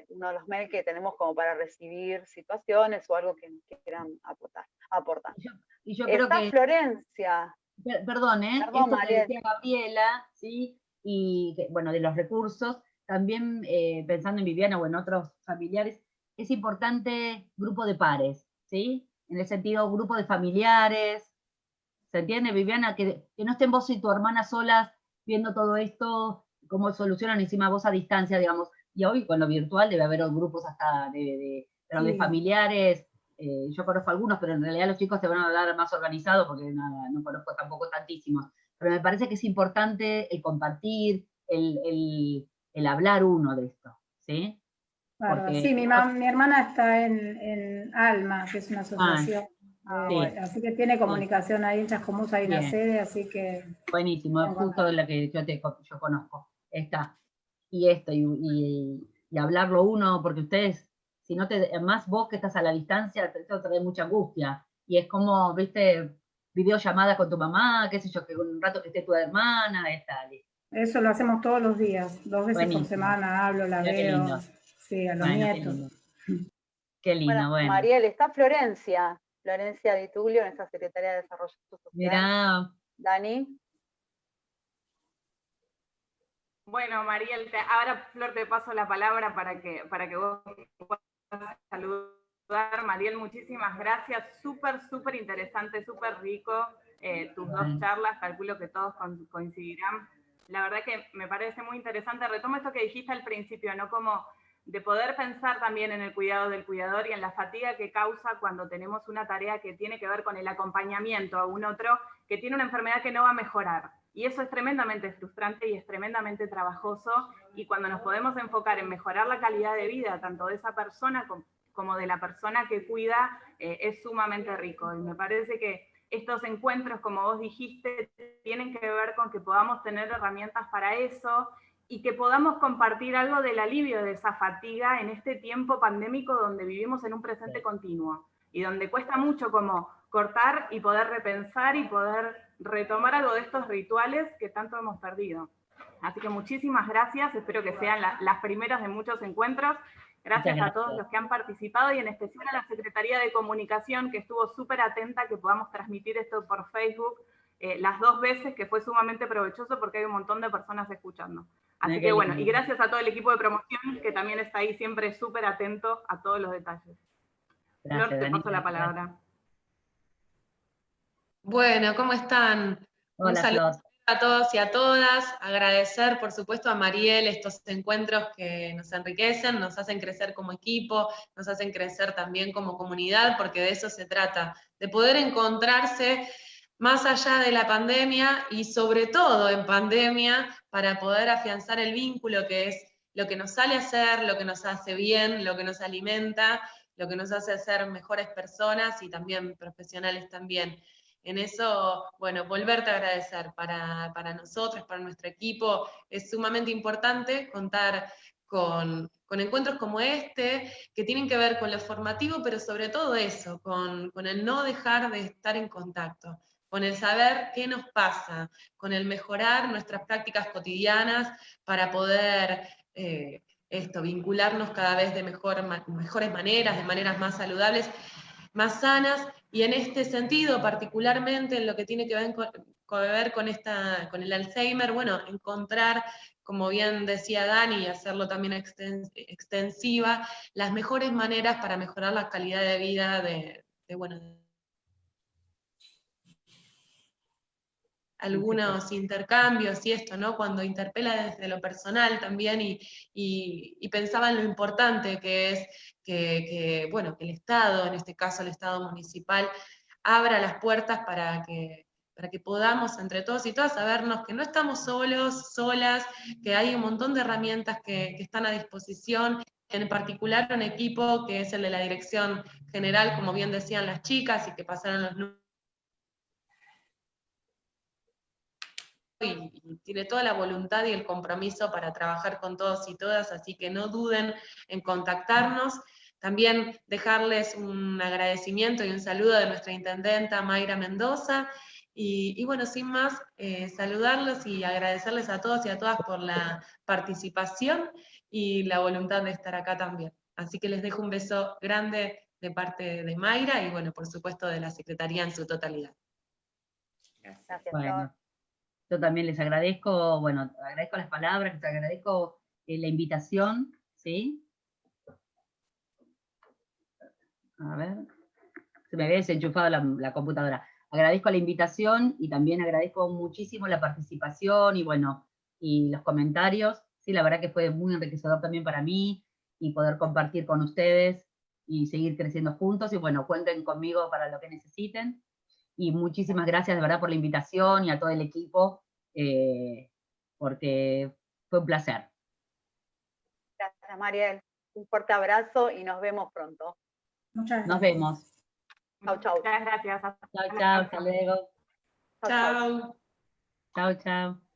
uno de los mails que tenemos como para recibir situaciones o algo que quieran aportar. Y yo creo está que Florencia. Perdón, esto que decía Gabriela, ¿sí? Y bueno, de los recursos, también pensando en Viviana o en otros familiares, es importante grupo de pares, ¿sí? En el sentido grupo de familiares, ¿se entiende, Viviana? Que no estén vos y tu hermana solas viendo todo esto, cómo solucionan encima vos a distancia, digamos. Y hoy con lo virtual debe haber grupos hasta de familiares. Yo conozco algunos, pero en realidad los chicos te van a hablar más organizados porque no conozco tampoco tantísimos. Pero me parece que es importante el compartir, el hablar uno de esto, ¿sí? Porque, sí, mi hermana está en ALMA, que es una asociación. Sí. Así que tiene comunicación ahí en Chascomús, hay una sede, así que... Buenísimo, es justo la que yo conozco. Está. Y esto, y hablarlo uno, porque ustedes, si no más vos que estás a la distancia, esto trae mucha angustia. Y es como, viste, videollamada con tu mamá, qué sé yo, que un rato que esté tu hermana, está, listo. Eso lo hacemos todos los días, 2 veces por Buenísimo. semana, hablo, la Mira qué veo, lindo. sí, a los Bueno, qué nietos. lindo. Qué lindo, bueno. Mariel, está Florencia Di Tullio, nuestra secretaria de Desarrollo Social. Mirá, Dani. Bueno, Mariel, ahora Flor te paso la palabra para que vos puedas saludar. Mariel, muchísimas gracias. Súper interesante, súper rico tus dos charlas. Calculo que todos coincidirán. La verdad que me parece muy interesante. Retomo esto que dijiste al principio, ¿no? Como de poder pensar también en el cuidado del cuidador y en la fatiga que causa cuando tenemos una tarea que tiene que ver con el acompañamiento a un otro que tiene una enfermedad que no va a mejorar. Y eso es tremendamente frustrante y es tremendamente trabajoso, y cuando nos podemos enfocar en mejorar la calidad de vida, tanto de esa persona como de la persona que cuida, es sumamente rico. Y me parece que estos encuentros, como vos dijiste, tienen que ver con que podamos tener herramientas para eso, y que podamos compartir algo del alivio de esa fatiga en este tiempo pandémico donde vivimos en un presente continuo, y donde cuesta mucho como cortar y poder repensar y poder retomar algo de estos rituales que tanto hemos perdido. Así que muchísimas gracias, espero que sean las primeras de muchos encuentros. Gracias a todos los que han participado, y en especial a la Secretaría de Comunicación, que estuvo súper atenta a que podamos transmitir esto por Facebook las 2 veces, que fue sumamente provechoso porque hay un montón de personas escuchando. Así que bueno, y gracias a todo el equipo de promoción, que también está ahí siempre súper atento a todos los detalles. Gracias, Flor, te Dani, paso la palabra. Bueno, ¿cómo están? Hola, Un saludo Flor. a todos y a todas. Agradecer, por supuesto, a Mariel estos encuentros que nos enriquecen, nos hacen crecer como equipo, nos hacen crecer también como comunidad, porque de eso se trata, de poder encontrarse más allá de la pandemia y sobre todo en pandemia, para poder afianzar el vínculo, que es lo que nos sale a hacer, lo que nos hace bien, lo que nos alimenta, lo que nos hace ser mejores personas y también profesionales también. En eso, bueno, volverte a agradecer para nosotros, para nuestro equipo. Es sumamente importante contar con encuentros como este, que tienen que ver con lo formativo, pero sobre todo eso, con el no dejar de estar en contacto, con el saber qué nos pasa, con el mejorar nuestras prácticas cotidianas para poder vincularnos cada vez de mejores maneras, de maneras más saludables, más sanas, y en este sentido, particularmente en lo que tiene que ver con el Alzheimer, bueno, encontrar, como bien decía Dani, y hacerlo también extensiva, las mejores maneras para mejorar la calidad de vida de algunos intercambios y esto, ¿no? Cuando interpela desde lo personal también, y pensaba en lo importante que es que el Estado, en este caso el Estado municipal, abra las puertas para que podamos entre todos y todas sabernos que no estamos solos, solas, que hay un montón de herramientas que están a disposición, en particular un equipo que es el de la Dirección General, como bien decían las chicas, y que pasaron los números, y tiene toda la voluntad y el compromiso para trabajar con todos y todas, así que no duden en contactarnos. También dejarles un agradecimiento y un saludo de nuestra intendenta Mayra Mendoza, y bueno, sin más, saludarlos y agradecerles a todos y a todas por la participación y la voluntad de estar acá también. Así que les dejo un beso grande de parte de Mayra y bueno, por supuesto de la Secretaría en su totalidad. Gracias, Bueno, yo también les agradezco, bueno, agradezco las palabras, les agradezco la invitación, ¿sí? A ver, se me había desenchufado la computadora. Agradezco la invitación y también agradezco muchísimo la participación y bueno, y los comentarios. Sí, la verdad que fue muy enriquecedor también para mí, y poder compartir con ustedes y seguir creciendo juntos, y bueno, cuenten conmigo para lo que necesiten. Y muchísimas gracias de verdad por la invitación y a todo el equipo, porque fue un placer. Gracias, Mariel. Un fuerte abrazo y nos vemos pronto. Muchas gracias. Nos vemos. Chau, chau. Muchas gracias. Chao, chao, hasta luego. Chao. Chao, chao.